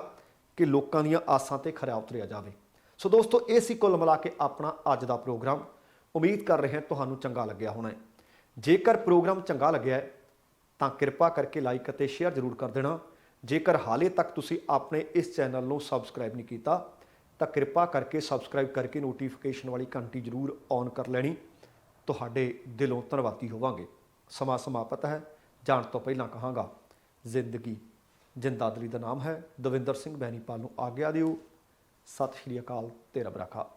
ਕਿ ਲੋਕਾਂ ਦੀਆਂ ਆਸਾਂ ਤੇ ਖਰਾ ਉਤਰਿਆ ਜਾਵੇ। ਸੋ ਦੋਸਤੋ, ਇਹ ਸੀ ਕੁੱਲ ਮਿਲਾ ਕੇ ਆਪਣਾ ਅੱਜ ਦਾ ਪ੍ਰੋਗਰਾਮ। ਉਮੀਦ ਕਰ ਰਹੇ ਹਾਂ ਤੁਹਾਨੂੰ ਚੰਗਾ ਲੱਗਿਆ ਹੋਣਾ ਹੈ। ਜੇਕਰ ਪ੍ਰੋਗਰਾਮ ਚੰਗਾ ਲੱਗਿਆ ਹੈ ਤਾਂ ਕਿਰਪਾ ਕਰਕੇ ਲਾਈਕ ਅਤੇ ਸ਼ੇਅਰ ਜ਼ਰੂਰ ਕਰ ਦੇਣਾ। ਜੇਕਰ ਹਾਲੇ ਤੱਕ ਤੁਸੀਂ ਆਪਣੇ ਇਸ ਚੈਨਲ ਨੂੰ ਸਬਸਕ੍ਰਾਈਬ ਨਹੀਂ ਕੀਤਾ ਤਾਂ ਕਿਰਪਾ ਕਰਕੇ ਸਬਸਕ੍ਰਾਈਬ ਕਰਕੇ ਨੋਟੀਫਿਕੇਸ਼ਨ ਵਾਲੀ ਘੰਟੀ ਜ਼ਰੂਰ ਔਨ ਕਰ ਲੈਣੀ। ਤੁਹਾਡੇ ਦਿਲੋਂ ਧੰਨਵਾਦੀ ਹੋਵਾਂਗੇ। ਸਮਾਂ ਸਮਾਪਤ ਹੈ। ਜਾਣ ਤੋਂ ਪਹਿਲਾਂ ਕਹਾਂਗਾ, ਜ਼ਿੰਦਗੀ ਜਿੰਦਾਦਲੀ ਦਾ ਨਾਮ ਹੈ। ਦਵਿੰਦਰ ਸਿੰਘ ਬੈਨੀਪਾਲ ਨੂੰ ਆਗਿਆ ਦਿਓ। ਸਤਿ ਸ਼੍ਰੀ ਅਕਾਲ ਤੇ ਰੱਬ ਰਾਖਾ।